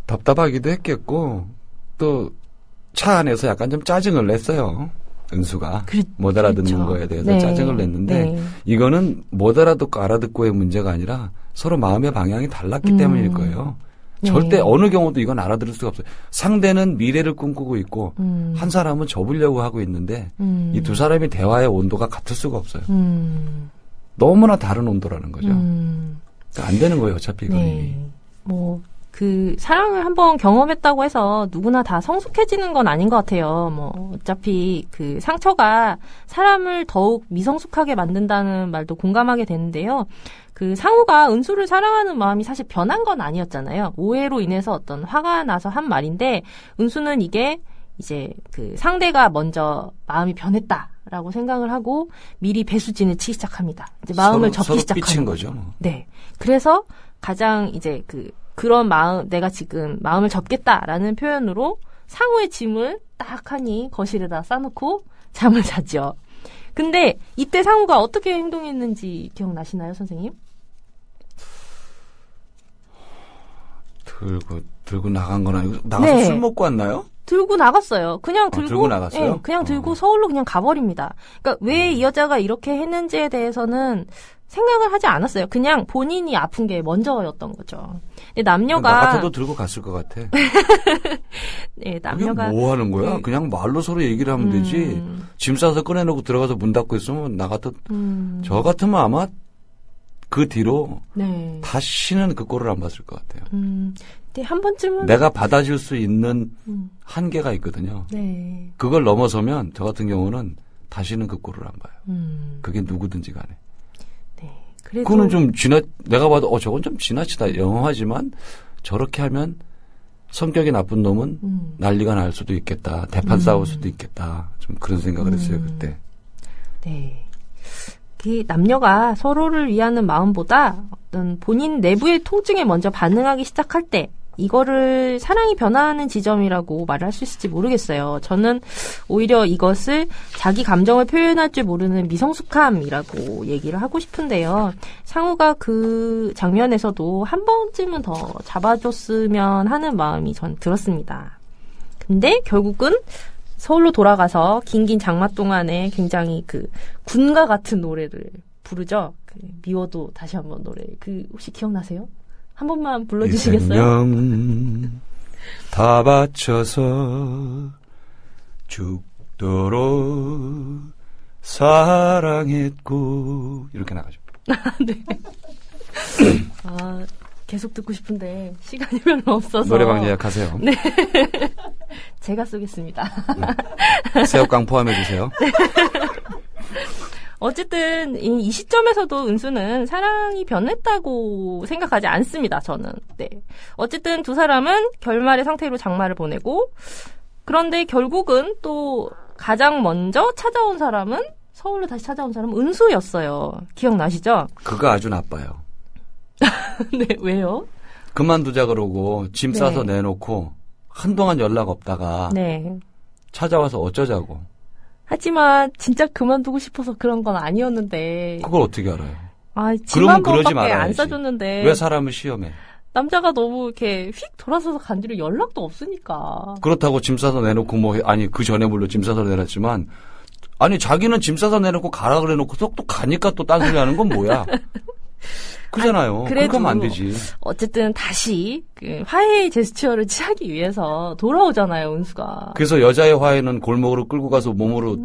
답답하기도 했겠고 또 차 안에서 약간 좀 짜증을 냈어요. 은수가 못 알아듣는 그렇죠. 거에 대해서 네. 짜증을 냈는데 이거는 못 알아듣고 알아듣고의 문제가 아니라 서로 마음의 방향이 달랐기 때문일 거예요. 절대 어느 경우도 이건 알아들을 수가 없어요. 상대는 미래를 꿈꾸고 있고 한 사람은 접으려고 하고 있는데 이 두 사람이 대화의 온도가 같을 수가 없어요. 너무나 다른 온도라는 거죠. 안 되는 거예요. 어차피 이거는. 그 사랑을 한번 경험했다고 해서 누구나 다 성숙해지는 건 아닌 것 같아요. 어차피 그 상처가 사람을 더욱 미성숙하게 만든다는 말도 공감하게 되는데요. 그 상우가 은수를 사랑하는 마음이 사실 변한 건 아니었잖아요. 오해로 인해서 어떤 화가 나서 한 말인데 은수는 이게 이제 그 상대가 먼저 마음이 변했다라고 생각을 하고 미리 배수진을 치기 시작합니다. 이제 마음을 접기 시작하는 거죠. 네. 그래서 가장 이제 그런 마음, 내가 지금 마음을 접겠다라는 표현으로 상우의 짐을 딱 하니 거실에다 싸놓고 잠을 자죠. 근데 이때 상우가 어떻게 행동했는지 기억나시나요, 선생님? 들고 나간 건 아니고 나가서 술 먹고 왔나요? 들고 나갔어요. 그냥 들고 나갔어요? 네, 그냥 들고 서울로 그냥 가버립니다. 그러니까 왜 이 여자가 이렇게 했는지에 대해서는 생각을 하지 않았어요. 그냥 본인이 아픈 게 먼저였던 거죠. 근데 남녀가 나 같아도 들고 갔을 것 같아. 네, 남녀가 뭐 하는 거야? 그냥 말로 서로 얘기를 하면 되지. 짐 싸서 꺼내놓고 들어가서 문 닫고 있으면 나 같아. 저 같으면 아마 그 뒤로 다시는 그 꼴을 안 봤을 것 같아요. 근데 한 번쯤은 내가 받아줄 수 있는 한계가 있거든요. 네. 그걸 넘어서면 저 같은 경우는 다시는 그 꼴을 안 봐요. 그게 누구든지 간에. 그거는 좀 내가 봐도 저건 좀 지나치다 영하지만 저렇게 하면 성격이 나쁜 놈은 난리가 날 수도 있겠다. 대판 싸울 수도 있겠다. 좀 그런 생각을 했어요 그때. 네. 그 남녀가 서로를 위하는 마음보다 어떤 본인 내부의 통증에 먼저 반응하기 시작할 때 이거를 사랑이 변화하는 지점이라고 말을 할 수 있을지 모르겠어요. 저는 오히려 이것을 자기 감정을 표현할 줄 모르는 미성숙함이라고 얘기를 하고 싶은데요. 상우가 그 장면에서도 한 번쯤은 더 잡아줬으면 하는 마음이 전 들었습니다. 근데 결국은 서울로 돌아가서 긴긴 장마 동안에 굉장히 그 군가 같은 노래를 부르죠. 미워도 다시 한번 노래. 혹시 기억나세요? 한 번만 불러주시겠어요? 생명 다 바쳐서 죽도록 사랑했고 이렇게 나가죠. 네. 아, 계속 듣고 싶은데 시간이 별로 없어서 노래방 예약하세요. 네. 제가 쏘겠습니다. 새우깡 포함해 주세요. 어쨌든 이 시점에서도 은수는 사랑이 변했다고 생각하지 않습니다. 저는. 네. 어쨌든 두 사람은 결말의 상태로 장마를 보내고 그런데 결국은 또 가장 먼저 찾아온 사람은 서울로 다시 찾아온 사람은 은수였어요. 기억나시죠? 그거 아주 나빠요. 네. 왜요? 그만두자 그러고 짐 네. 싸서 내놓고 한동안 연락 없다가 네. 찾아와서 어쩌자고. 하지만 진짜 그만두고 싶어서 그런 건 아니었는데. 그걸 어떻게 알아요? 아, 그러면 짐한 그러지 번밖에 안 말아야지. 싸줬는데. 왜 사람을 시험해? 남자가 너무 이렇게 휙 돌아서서 간 뒤로 연락도 없으니까. 그렇다고 짐 싸서 내놓고 아니 그 전에 물론 짐 싸서 내놨지만 아니 자기는 짐 싸서 내놓고 가라 그래놓고 또 가니까 또 딴소리 하는 건 뭐야? 그잖아요. 그렇게 하면 안 되지. 어쨌든 다시 그 화해의 제스처를 취하기 위해서 돌아오잖아요, 은수가. 그래서 여자의 화해는 골목으로 끌고 가서 몸으로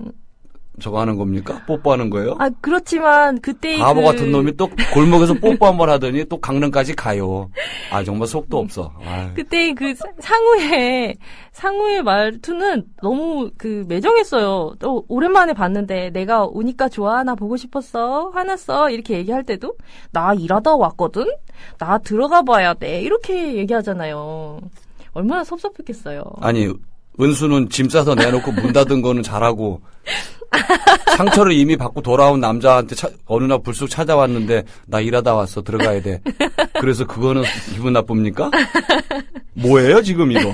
저거 하는 겁니까? 뽀뽀하는 거예요? 아, 그렇지만 그때 바보 같은 놈이 또 골목에서 뽀뽀 한 번 하더니 또 강릉까지 가요. 아 정말 속도 없어. 아유. 그때 그 상우의 말투는 너무 그 매정했어요. 또 오랜만에 봤는데 내가 오니까 좋아, 나 보고 싶었어, 화났어 이렇게 얘기할 때도 나 일하다 왔거든, 나 들어가 봐야 돼 이렇게 얘기하잖아요. 얼마나 섭섭했겠어요. 아니 은수는 짐 싸서 내놓고 문 닫은 거는 잘하고 상처를 이미 받고 돌아온 남자한테 어느 날 불쑥 찾아왔는데 나 일하다 왔어, 들어가야 돼. 그래서 그거는 기분 나쁩니까? 뭐예요 지금 이거?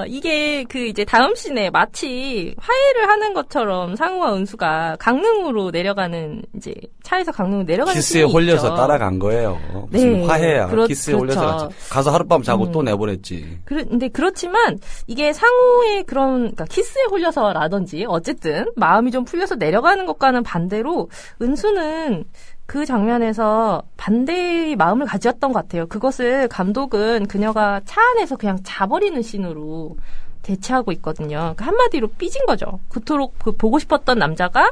이게 그 이제 다음 씬에 마치 화해를 하는 것처럼 상우와 은수가 강릉으로 내려가는, 이제 차에서 강릉으로 내려가는 키스에 씬이 홀려서 있죠. 따라간 거예요. 무슨 네, 화해야. 키스에 그렇죠. 홀려서 가서 하룻밤 자고 또 내보냈지. 근데 그렇지만 이게 상우의 그러니까 키스에 홀려서라든지 어쨌든 마음이 좀 풀려서 내려가는 것과는 반대로 은수는 그 장면에서 반대의 마음을 가졌던 것 같아요. 그것을 감독은 그녀가 차 안에서 그냥 자버리는 씬으로 대체하고 있거든요. 그러니까 한마디로 삐진 거죠. 그토록 그 보고 싶었던 남자가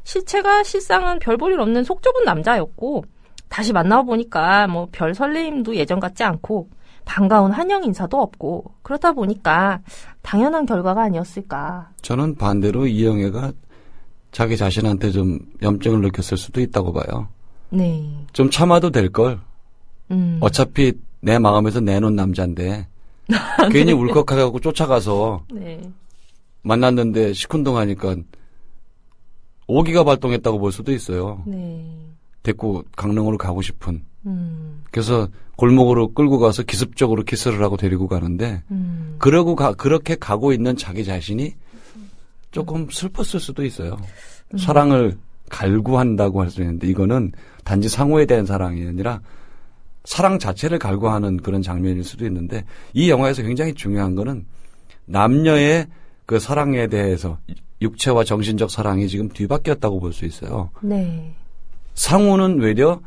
실체가 실상은 별 볼 일 없는 속 좁은 남자였고, 다시 만나보니까 뭐 별 설레임도 예전 같지 않고 반가운 환영 인사도 없고, 그렇다 보니까 당연한 결과가 아니었을까. 저는 반대로 이영애가 자기 자신한테 좀 염증을 느꼈을 수도 있다고 봐요. 네. 좀 참아도 될걸. 어차피 내 마음에서 내놓은 남자인데 괜히 울컥하고 쫓아가서 네. 만났는데 시큰둥하니까 오기가 발동했다고 볼 수도 있어요. 네. 데리고 강릉으로 가고 싶은. 음. 그래서 골목으로 끌고 가서 기습적으로 키스를 하고 데리고 가는데 그렇게 가고 있는 자기 자신이 조금 슬펐을 수도 있어요. 사랑을 갈구한다고 할 수 있는데 이거는 단지 상호에 대한 사랑이 아니라 사랑 자체를 갈구하는 그런 장면일 수도 있는데, 이 영화에서 굉장히 중요한 거는 남녀의 그 사랑에 대해서 육체와 정신적 사랑이 지금 뒤바뀌었다고 볼 수 있어요. 네. 상호는 외려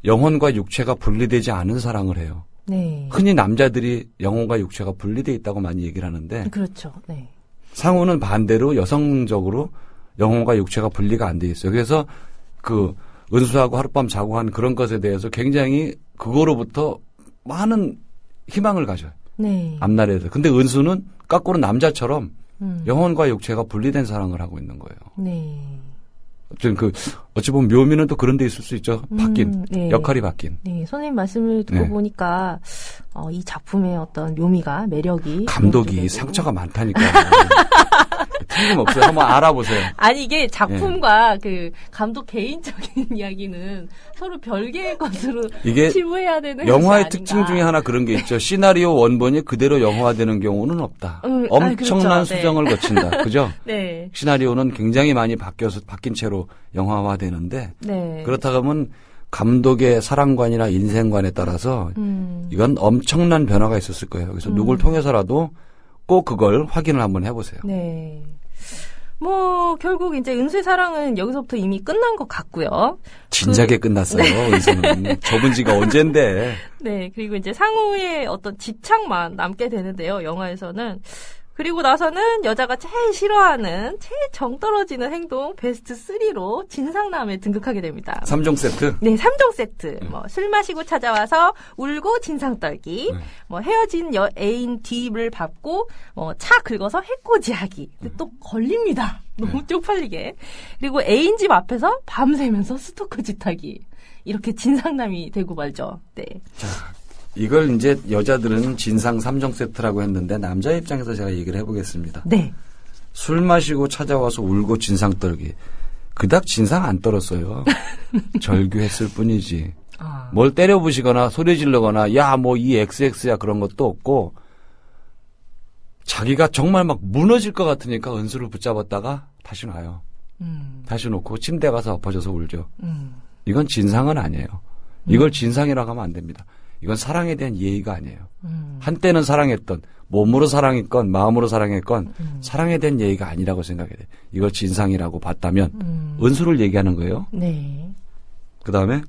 영혼과 육체가 분리되지 않은 사랑을 해요. 네. 흔히 남자들이 영혼과 육체가 분리되어 있다고 많이 얘기를 하는데 그렇죠. 네. 상호는 반대로 여성적으로 영혼과 육체가 분리가 안 돼 있어요. 그래서 그 은수하고 하룻밤 자고 한 그런 것에 대해서 굉장히 그거로부터 많은 희망을 가져요. 네. 앞날에서. 근데 은수는 거꾸로 남자처럼 영혼과 육체가 분리된 사랑을 하고 있는 거예요. 네. 어찌 보면 묘미는 또 그런 데 있을 수 있죠. 바뀐. 네. 역할이 바뀐. 네, 선생님 말씀을 듣고 네. 보니까 이 작품의 어떤 묘미가, 매력이 감독이 되고. 상처가 많다니까. 틀림없어요. 한번 알아보세요. 아니 이게 작품과 그 감독 개인적인 이야기는 서로 별개의 것으로 이게 치부해야 되는 영화의 것이 특징 아닌가. 중에 하나 그런 게 있죠. 시나리오 원본이 그대로 영화화되는 경우는 없다. 엄청난 그렇죠. 수정을 네. 거친다. 그죠? 네. 시나리오는 굉장히 많이 바뀐 채로 영화화되는데 네. 그렇다 하면 감독의 사랑관이나 인생관에 따라서 이건 엄청난 변화가 있었을 거예요. 그래서 누굴 통해서라도 꼭 그걸 확인을 한번 해보세요. 네. 뭐 결국 이제 은수의 사랑은 여기서부터 이미 끝난 것 같고요. 진작에 끝났어요. 은수는 접은 지가 언젠데. 네, 그리고 이제 상우의 어떤 집착만 남게 되는데요. 영화에서는. 그리고 나서는 여자가 제일 싫어하는 제일 정 떨어지는 행동 베스트 3로 진상남에 등극하게 됩니다. 3종 세트? 네, 3종 세트. 뭐 술 마시고 찾아와서 울고 진상 떨기. 뭐 헤어진 애인 뒤를 밟고 뭐 차 긁어서 해코지하기. 근데 또 걸립니다. 너무 쪽팔리게. 그리고 애인 집 앞에서 밤새면서 스토커 짓하기. 이렇게 진상남이 되고 말죠. 네. 자, 이걸 이제 여자들은 진상 3종 세트라고 했는데 남자 입장에서 제가 얘기를 해보겠습니다. 네. 술 마시고 찾아와서 울고 진상 떨기. 그닥 진상 안 떨었어요. 절규했을 뿐이지. 뭘 때려부시거나 소리 지르거나 야 뭐 이 XX야 그런 것도 없고 자기가 정말 막 무너질 것 같으니까 은수를 붙잡았다가 다시 놔요. 다시 놓고 침대 가서 엎어져서 울죠. 이건 진상은 아니에요. 이걸 진상이라고 하면 안 됩니다. 이건 사랑에 대한 예의가 아니에요. 한때는 사랑했던 몸으로 사랑했건 마음으로 사랑했건 사랑에 대한 예의가 아니라고 생각해야 돼요. 이걸 진상이라고 봤다면 은수를 얘기하는 거예요. 네. 그다음에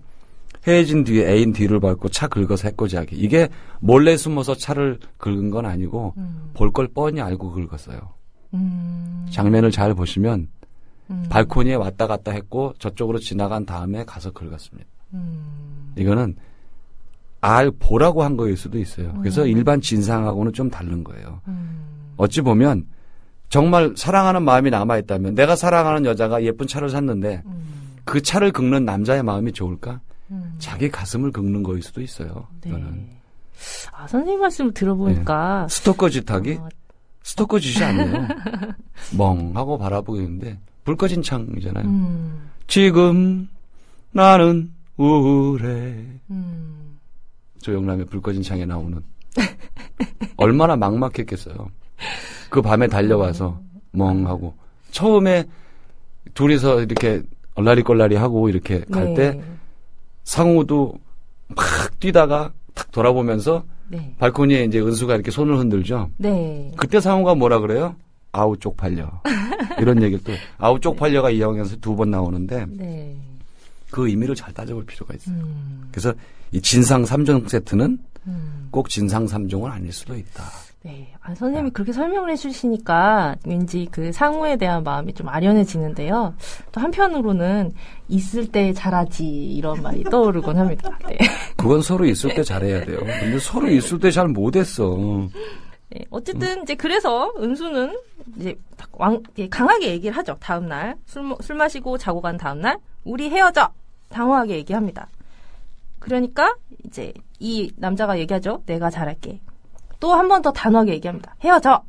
헤어진 뒤에 애인 뒤를 밟고 차 긁어서 해코지하기. 이게 몰래 숨어서 차를 긁은 건 아니고 볼 걸 뻔히 알고 긁었어요. 장면을 잘 보시면 발코니에 왔다 갔다 했고 저쪽으로 지나간 다음에 가서 긁었습니다. 이거는 보라고 한 거일 수도 있어요. 그래서 일반 진상하고는 좀 다른 거예요. 어찌 보면 정말 사랑하는 마음이 남아있다면 내가 사랑하는 여자가 예쁜 차를 샀는데 그 차를 긁는 남자의 마음이 좋을까? 자기 가슴을 긁는 거일 수도 있어요. 네. 이거는. 아, 선생님 말씀을 들어보니까. 네. 스토커 짓하기? 스토커 짓이 아니에요. 멍하고 바라보고 있는데 불 꺼진 창이잖아요. 지금 나는 우울해. 조영남의 불 꺼진 창에 나오는 얼마나 막막했겠어요. 그 밤에 달려와서 멍하고 처음에 둘이서 이렇게 얼라리꼴라리 하고 이렇게 갈 때 상우도 막 뛰다가 탁 돌아보면서 네. 발코니에 이제 은수가 이렇게 손을 흔들죠. 네. 그때 상우가 뭐라 그래요? 아우 쪽팔려. 이런 얘기를 또 아우 쪽팔려가 이 영화에서 2번 나오는데 네. 그 의미를 잘 따져볼 필요가 있어요. 그래서 이 진상 3종 세트는 꼭 진상 3종은 아닐 수도 있다. 네. 아, 선생님이 그렇게 설명을 해주시니까 왠지 그 상우에 대한 마음이 좀 아련해지는데요. 또 한편으로는 있을 때 잘하지 이런 말이 떠오르곤 합니다. 네. 그건 서로 있을 때 잘해야 돼요. 근데 서로 있을 때 잘 못했어. 네. 어쨌든 이제 그래서 은수는 이제 강하게 얘기를 하죠. 다음 날 술 마시고 자고 간 다음 날 우리 헤어져 당황하게 얘기합니다. 그러니까 이제 이 남자가 얘기하죠. 내가 잘할게. 또 한 번 더 단호하게 얘기합니다. 헤어져.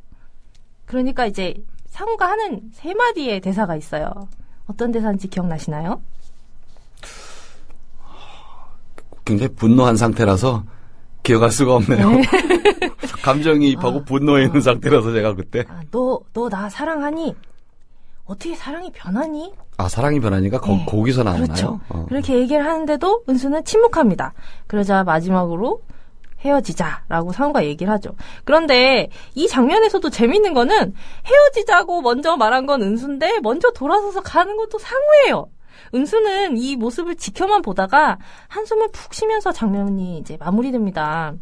그러니까 이제 상우가 하는 3마디의 대사가 있어요. 어떤 대사인지 기억나시나요? 굉장히 분노한 상태라서 기억할 수가 없네요. 네. 감정이입하고 분노해 있는 상태라서 제가 그때. 너 나 사랑하니? 어떻게 사랑이 변하니? 아, 사랑이 변하니까 네. 거기서 나오나요? 그렇죠. 그렇게 얘기를 하는데도 은수는 침묵합니다. 그러자 마지막으로 헤어지자라고 상우가 얘기를 하죠. 그런데 이 장면에서도 재밌는 거는 헤어지자고 먼저 말한 건 은수인데 먼저 돌아서서 가는 것도 상우예요. 은수는 이 모습을 지켜만 보다가 한숨을 푹 쉬면서 장면이 이제 마무리됩니다.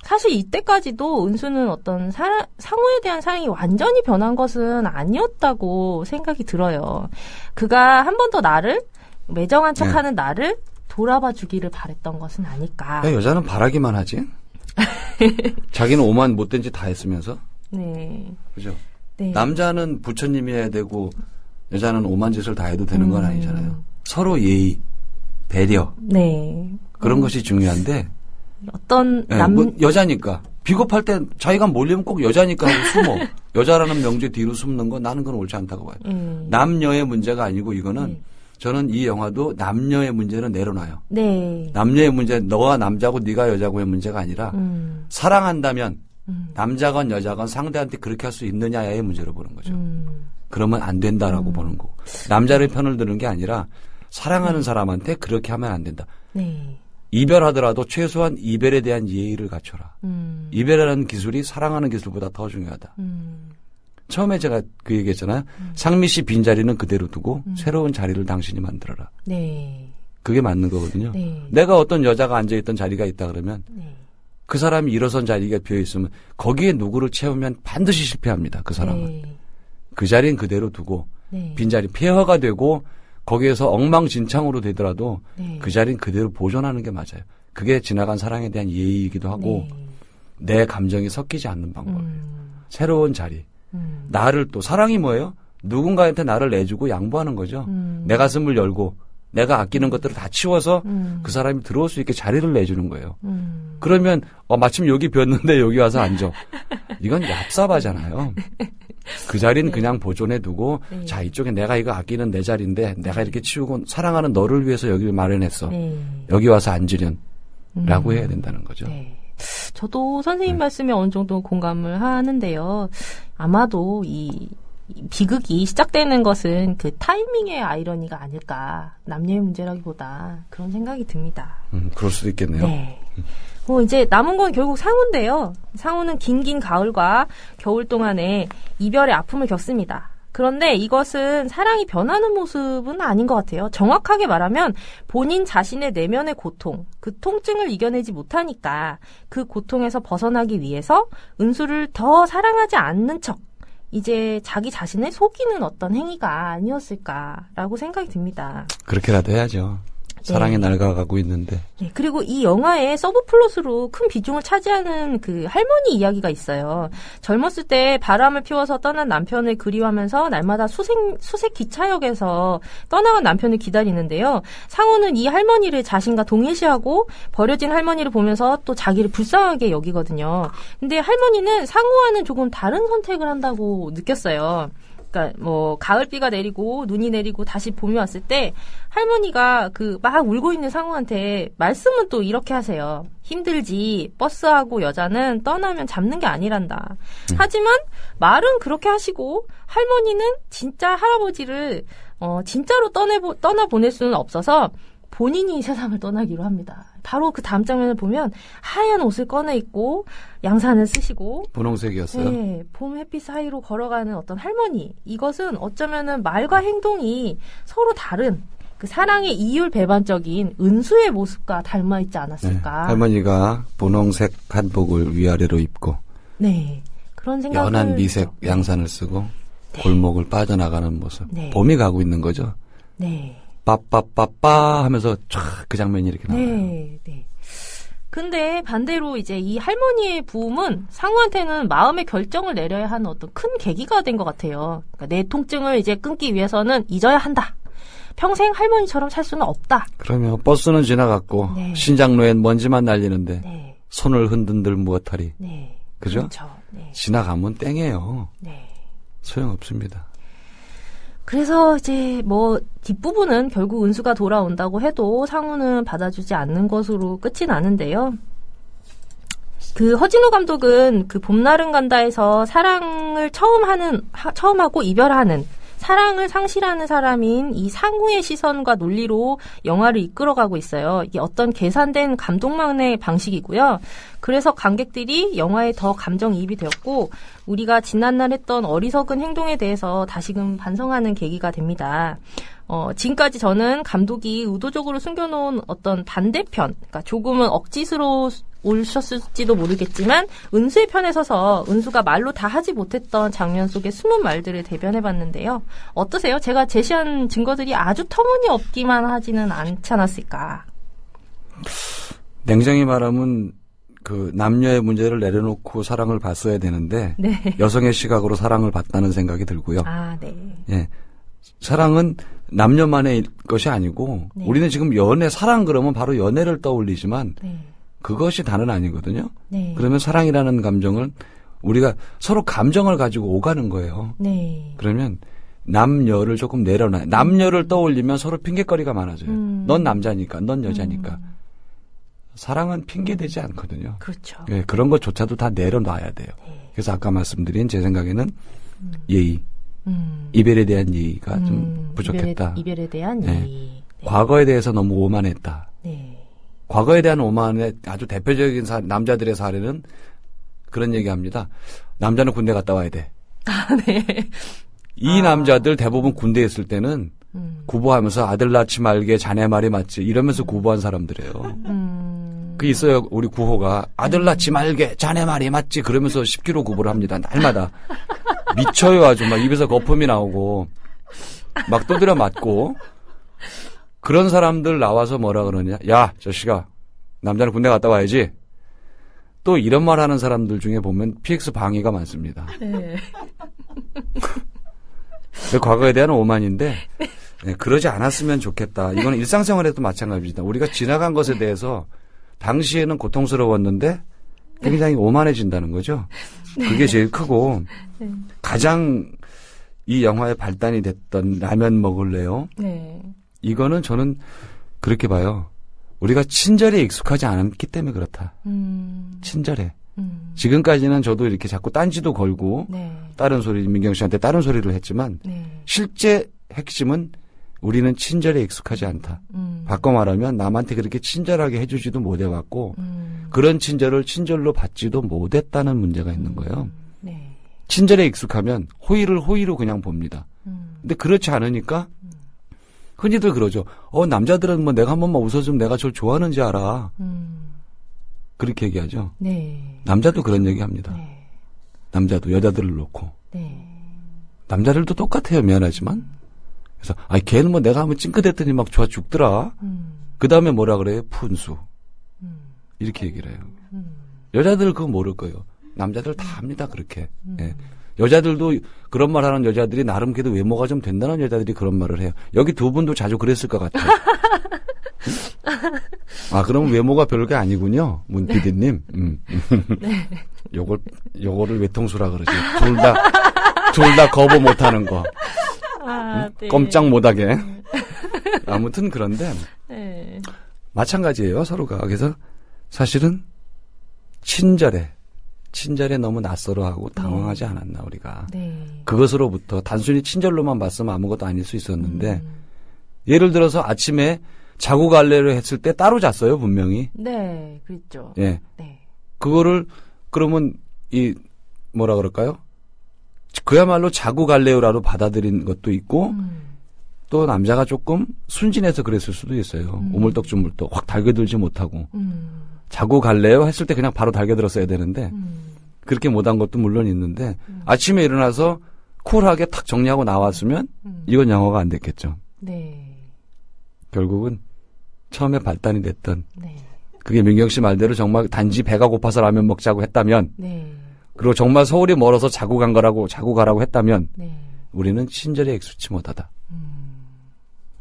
사실 이때까지도 은수는 어떤 상우에 대한 사랑이 완전히 변한 것은 아니었다고 생각이 들어요. 그가 한 번 더 나를 매정한 척하는 나를 돌아봐 주기를 바랬던 것은 아닐까. 야, 여자는 바라기만 하지? 자기는 오만 못된 짓 다 했으면서. 네. 그죠? 네. 남자는 부처님이 해야 되고 여자는 오만 짓을 다 해도 되는 건 아니잖아요. 서로 예의, 배려. 네. 그런 것이 중요한데. 어떤 네, 뭐 여자니까 비겁할 때 자기가 몰리면 꼭 여자니까 하고 숨어. 여자라는 명제 뒤로 숨는 거 나는 그건 옳지 않다고 봐요. 남녀의 문제가 아니고 이거는 저는 이 영화도 남녀의 문제는 내려놔요. 네. 남녀의 문제, 너가 남자고 네가 여자고의 문제가 아니라 사랑한다면 남자건 여자건 상대한테 그렇게 할 수 있느냐의 문제로 보는 거죠. 그러면 안 된다라고 보는 거고. 남자의 편을 드는 게 아니라 사랑하는 사람한테 그렇게 하면 안 된다. 네. 이별하더라도 최소한 이별에 대한 예의를 갖춰라. 이별이라는 기술이 사랑하는 기술보다 더 중요하다. 처음에 제가 그 얘기했잖아요. 상미 씨 빈자리는 그대로 두고 새로운 자리를 당신이 만들어라. 네. 그게 맞는 거거든요. 네. 내가 어떤 여자가 앉아있던 자리가 있다 그러면 네. 그 사람이 일어선 자리가 비어있으면 거기에 누구를 채우면 반드시 실패합니다. 그 사람은. 네. 그 자리는 그대로 두고 네. 빈자리 폐허가 되고 거기에서 엉망진창으로 되더라도 네. 그 자리는 그대로 보존하는 게 맞아요. 그게 지나간 사랑에 대한 예의이기도 하고 네. 내 감정이 섞이지 않는 방법. 새로운 자리. 나를 또 사랑이 뭐예요? 누군가한테 나를 내주고 양보하는 거죠. 내 가슴을 열고 내가 아끼는 것들을 다 치워서 그 사람이 들어올 수 있게 자리를 내주는 거예요. 그러면 마침 여기 비었는데 여기 와서 앉아. 이건 얍삽하잖아요. 그 자리는 그냥 보존해 두고 네. 자 이쪽에 내가 이거 아끼는 내 자리인데 내가 이렇게 치우고 사랑하는 너를 위해서 여기를 마련했어. 네. 여기 와서 앉으련 라고 해야 된다는 거죠. 네. 저도 선생님 말씀에 어느 정도 공감을 하는데요. 아마도 이 비극이 시작되는 것은 그 타이밍의 아이러니가 아닐까. 남녀의 문제라기보다 그런 생각이 듭니다. 그럴 수도 있겠네요. 네. 이제 남은 건 결국 상우인데요. 상우는 긴긴 가을과 겨울 동안에 이별의 아픔을 겪습니다. 그런데 이것은 사랑이 변하는 모습은 아닌 것 같아요. 정확하게 말하면 본인 자신의 내면의 고통, 그 통증을 이겨내지 못하니까 그 고통에서 벗어나기 위해서 은수를 더 사랑하지 않는 척, 이제 자기 자신을 속이는 어떤 행위가 아니었을까라고 생각이 듭니다. 그렇게라도 해야죠. 사랑에 네. 낡아가고 있는데. 네, 그리고 이 영화의 서브플롯으로 큰 비중을 차지하는 그 할머니 이야기가 있어요. 젊었을 때 바람을 피워서 떠난 남편을 그리워하면서 날마다 수색 기차역에서 떠나간 남편을 기다리는데요. 상우는 이 할머니를 자신과 동일시하고 버려진 할머니를 보면서 또 자기를 불쌍하게 여기거든요. 근데 할머니는 상우와는 조금 다른 선택을 한다고 느꼈어요. 그러니까 가을비가 내리고 눈이 내리고 다시 봄이 왔을 때 할머니가 막 울고 있는 상우한테 말씀은 또 이렇게 하세요. 힘들지. 버스하고 여자는 떠나면 잡는 게 아니란다. 하지만 말은 그렇게 하시고 할머니는 진짜 할아버지를 진짜로 떠나보낼 수는 없어서 본인이 이 세상을 떠나기로 합니다. 바로 그 다음 장면을 보면 하얀 옷을 꺼내 입고 양산을 쓰시고 분홍색이었어요. 네, 봄 햇빛 사이로 걸어가는 어떤 할머니. 이것은 어쩌면은 말과 행동이 서로 다른 그 사랑의 이율배반적인 은수의 모습과 닮아 있지 않았을까. 네, 할머니가 분홍색 한복을 위아래로 입고 네, 그런 생각을 연한 미색 네. 양산을 쓰고 골목을 빠져나가는 모습. 네. 봄이 가고 있는 거죠. 네. 빠빠빠빠 하면서 촤 그 장면이 이렇게 나와요. 네, 네. 근데 반대로 이제 이 할머니의 부음은 상우한테는 마음의 결정을 내려야 하는 어떤 큰 계기가 된 것 같아요. 그러니까 내 통증을 이제 끊기 위해서는 잊어야 한다. 평생 할머니처럼 살 수는 없다. 그러면 버스는 지나갔고 네. 신장로엔 먼지만 날리는데 네, 손을 흔든들 무엇하리. 네. 그죠? 그렇죠. 네, 지나가면 땡이에요. 네. 소용없습니다. 그래서 이제 뒷부분은 결국 은수가 돌아온다고 해도 상우는 받아주지 않는 것으로 끝이 나는데요. 그 허진호 감독은 그 봄날은 간다에서 사랑을 처음 하고 이별하는 사랑을 상실하는 사람인 이 상우의 시선과 논리로 영화를 이끌어가고 있어요. 이게 어떤 계산된 감독만의 방식이고요. 그래서 관객들이 영화에 더 감정이입이 되었고 우리가 지난날 했던 어리석은 행동에 대해서 다시금 반성하는 계기가 됩니다. 지금까지 저는 감독이 의도적으로 숨겨놓은 어떤 반대편, 그러니까 조금은 억지스러워 오셨을지도 모르겠지만 은수의 편에 서서 은수가 말로 다 하지 못했던 장면 속의 숨은 말들을 대변해봤는데요. 어떠세요? 제가 제시한 증거들이 아주 터무니없기만 하지는 않지 않았을까? 냉정히 말하면 그 남녀의 문제를 내려놓고 사랑을 봤어야 되는데 네. 여성의 시각으로 사랑을 봤다는 생각이 들고요. 아, 네. 예. 사랑은 남녀만의 것이 아니고 네. 우리는 지금 사랑 그러면 바로 연애를 떠올리지만 네. 그것이 다는 아니거든요. 네. 그러면 사랑이라는 감정을 우리가 서로 감정을 가지고 오가는 거예요. 네. 그러면 남녀를 조금 내려놔요. 남녀를 떠올리면 서로 핑계거리가 많아져요. 넌 남자니까, 넌 여자니까. 사랑은 핑계되지 않거든요. 그렇죠. 예, 그런 것조차도 다 내려놔야 돼요. 네. 그래서 아까 말씀드린 제 생각에는 예의, 이별에 대한 예의가 좀 부족했다. 이별에 대한 네. 예의. 네. 과거에 대해서 너무 오만했다. 네. 과거에 대한 오만의 아주 대표적인 남자들의 사례는 그런 얘기합니다. 남자는 군대 갔다 와야 돼. 네. 이 남자들 대부분 군대에 있을 때는 구보하면서 아들 낳지 말게 자네 말이 맞지 이러면서 구보한 사람들이에요. 그 있어요. 우리 구호가 아들 낳지 말게 자네 말이 맞지 그러면서 10km 구보를 합니다. 날마다. 미쳐요 아주 막 입에서 거품이 나오고 막 두드려 맞고 그런 사람들 나와서 뭐라 그러냐. 야 저씨가 남자는 군대 갔다 와야지. 또 이런 말 하는 사람들 중에 보면 PX 방위가 많습니다. 네. 과거에 대한 오만인데 네, 그러지 않았으면 좋겠다. 이건 일상생활에도 마찬가지입니다. 우리가 지나간 것에 대해서 당시에는 고통스러웠는데 굉장히 오만해진다는 거죠. 그게 제일 크고 가장 이 영화의 발단이 됐던 라면 먹을래요? 네. 이거는 저는 그렇게 봐요. 우리가 친절에 익숙하지 않았기 때문에 그렇다. 친절해. 지금까지는 저도 이렇게 자꾸 딴지도 걸고 네. 다른 소리 민경 씨한테 다른 소리를 했지만 네. 실제 핵심은 우리는 친절에 익숙하지 않다. 바꿔 말하면 남한테 그렇게 친절하게 해주지도 못해왔고 그런 친절을 친절로 받지도 못했다는 문제가 있는 거예요. 네. 친절에 익숙하면 호의를 호의로 그냥 봅니다. 근데 그렇지 않으니까 흔히들 그러죠. 남자들은 뭐 내가 한 번만 웃어주면 내가 저를 좋아하는지 알아. 그렇게 얘기하죠. 네. 남자도 그런 얘기합니다. 네. 남자도 여자들을 놓고. 네. 남자들도 똑같아요. 미안하지만. 그래서 걔는 뭐 내가 한번 찡긋했더니 막 좋아 죽더라. 그 다음에 뭐라 그래요? 푼수. 이렇게 얘기를 해요. 여자들 그거 모를 거예요. 남자들 다 합니다. 그렇게. 예. 여자들도 그런 말 하는 여자들이 나름 그래도 외모가 좀 된다는 여자들이 그런 말을 해요. 여기 두 분도 자주 그랬을 것 같아요. 그럼 외모가 별게 아니군요. 문 PD님. 네. 요거를 외통수라 그러지. 둘 다 거부 못하는 거. 네. 꼼짝 못하게. 아무튼 그런데 네. 마찬가지예요. 서로가. 그래서 사실은 친절에 너무 낯설어하고 당황하지 않았나 우리가. 네. 그것으로부터 단순히 친절로만 봤으면 아무것도 아닐 수 있었는데 예를 들어서 아침에 자고 갈래를 했을 때 따로 잤어요. 분명히. 네. 그랬죠. 예. 네. 그거를 그러면 뭐라 그럴까요? 그야말로 자고 갈래요라로 받아들인 것도 있고 또 남자가 조금 순진해서 그랬을 수도 있어요. 우물떡주물떡 확 달겨들지 못하고 자고 갈래요 했을 때 그냥 바로 달겨들었어야 되는데 그렇게 못한 것도 물론 있는데 아침에 일어나서 쿨하게 탁 정리하고 나왔으면 이건 영어가 안 됐겠죠. 네. 결국은 처음에 발단이 됐던 네. 그게 민경 씨 말대로 정말 단지 배가 고파서 라면 먹자고 했다면 네. 그리고 정말 서울이 멀어서 자고 가라고 했다면 네. 우리는 친절에 익숙치 못하다.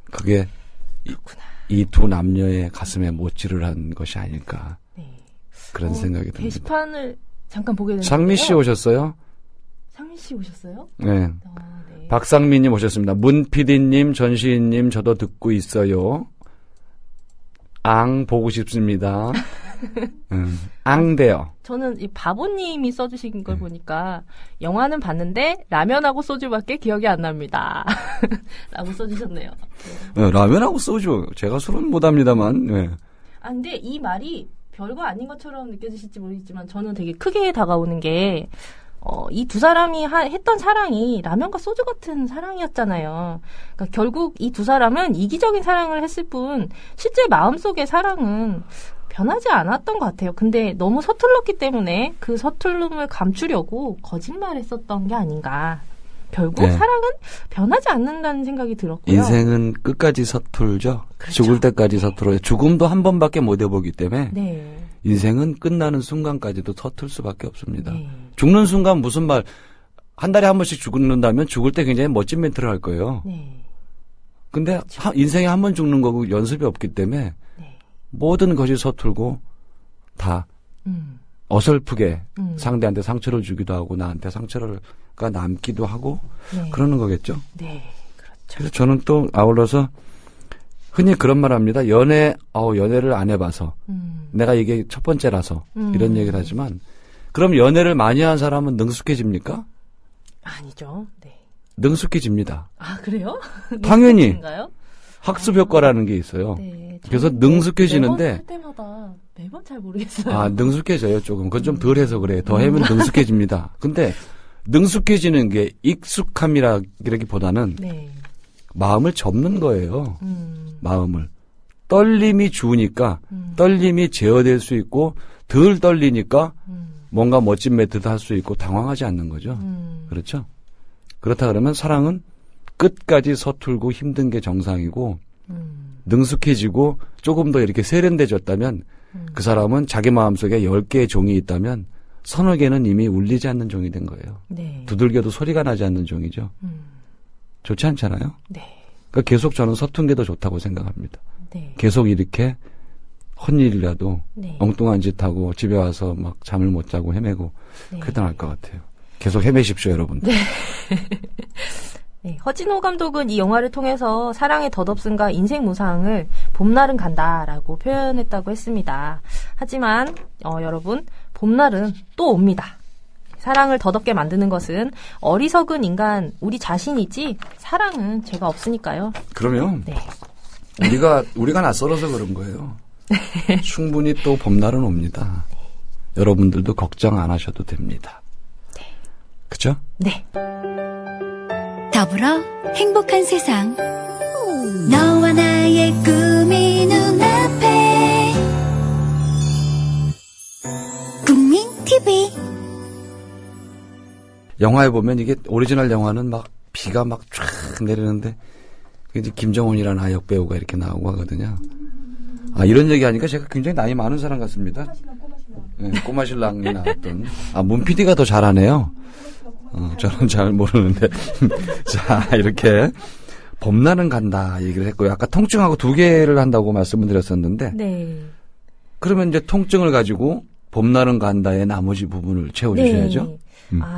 그게 이 두 남녀의 가슴에 못질을 한 것이 아닐까. 네. 그런 생각이 듭니다. 게시판을 잠깐 보게 됐는데요. 상미 씨 오셨어요? 상미 씨 오셨어요? 네. 네. 박상민님 오셨습니다. 문 PD님, 전시인님 저도 듣고 있어요. 보고 싶습니다. 앙대요. 저는 이 바보님이 써주신 걸 보니까 영화는 봤는데 라면하고 소주밖에 기억이 안 납니다. 라고 써주셨네요. 네, 라면하고 소주. 제가 술은 못합니다만. 네. 근데 이 말이 별거 아닌 것처럼 느껴지실지 모르겠지만 저는 되게 크게 다가오는 게 이 두 사람이 했던 사랑이 라면과 소주 같은 사랑이었잖아요. 그러니까 결국 이 두 사람은 이기적인 사랑을 했을 뿐 실제 마음속의 사랑은 변하지 않았던 것 같아요. 근데 너무 서툴렀기 때문에 그 서툴름을 감추려고 거짓말했었던 게 아닌가. 결국 네. 사랑은 변하지 않는다는 생각이 들었고요. 인생은 끝까지 서툴죠. 그렇죠. 죽을 때까지 서툴어요. 죽음도 한 번밖에 못 해보기 때문에 네. 인생은 끝나는 순간까지도 서툴 수밖에 없습니다. 네. 죽는 순간 무슨 말 한 달에 한 번씩 죽는다면 죽을 때 굉장히 멋진 멘트를 할 거예요. 네. 근데 인생에 한 번 죽는 거고 연습이 없기 때문에 네. 모든 것이 서툴고 다 어설프게 상대한테 상처를 주기도 하고 나한테 상처가 남기도 하고 네. 그러는 거겠죠. 네. 그렇죠. 그래서 저는 또 아울러서 흔히 그런 말 합니다. 연애를 안 해봐서 내가 이게 첫 번째라서 이런 얘기를 하지만 그럼 연애를 많이 한 사람은 능숙해집니까? 아니죠. 네. 능숙해집니다. 그래요? 당연히. 능숙해진가요? 학습 효과라는 게 있어요. 네. 그래서 매번 능숙해지는데 할 때마다 매번 잘 모르겠어요. 능숙해져요 조금. 그건 좀 덜해서 그래. 더 하면 능숙해집니다. 근데 능숙해지는 게 익숙함이라기보다는 네. 마음을 접는 거예요. 마음을. 떨림이 주니까 떨림이 제어될 수 있고 덜 떨리니까 뭔가 멋진 메트도 할 수 있고 당황하지 않는 거죠. 그렇죠? 그렇다 그러면 사랑은 끝까지 서툴고 힘든 게 정상이고 능숙해지고 조금 더 이렇게 세련돼졌다면 그 사람은 자기 마음속에 10개의 종이 있다면 서너 개는 이미 울리지 않는 종이 된 거예요. 네. 두들겨도 소리가 나지 않는 종이죠. 좋지 않잖아요? 네. 그러니까 계속 저는 서툰 게 더 좋다고 생각합니다. 네. 계속 이렇게 헛일이라도 네. 엉뚱한 짓 하고 집에 와서 막 잠을 못 자고 헤매고 네. 그게 더 나을 것 같아요. 계속 헤매십시오, 여러분들. 네, 허진호 감독은 이 영화를 통해서 사랑의 덧없음과 인생 무상을 봄날은 간다라고 표현했다고 했습니다. 하지만 여러분, 봄날은 또 옵니다. 사랑을 덧없게 만드는 것은 어리석은 인간 우리 자신이지 사랑은 죄가 없으니까요. 그러면 네. 우리가 낯설어서 그런 거예요. 충분히 또 봄날은 옵니다. 여러분들도 걱정 안 하셔도 됩니다. 그죠? 네. 더불어 행복한 세상. 너와 나의 꿈이 눈앞에. 국민 TV. 영화에 보면 이게 오리지널 영화는 막 비가 막 쫙 내리는데 이제 김정은이라는 아역 배우가 이렇게 나오고 하거든요. 아, 이런 얘기 하니까 제가 굉장히 나이 많은 사람 같습니다. 네, 꼬마 신랑이 나왔던. 아, 문 PD가 더 잘하네요. 저는 잘 모르는데. 자, 이렇게 봄날은 간다 얘기를 했고요. 아까 통증하고 두 개를 한다고 말씀을 드렸었는데. 네. 그러면 이제 통증을 가지고 봄날은 간다의 나머지 부분을 채워주셔야죠. 네.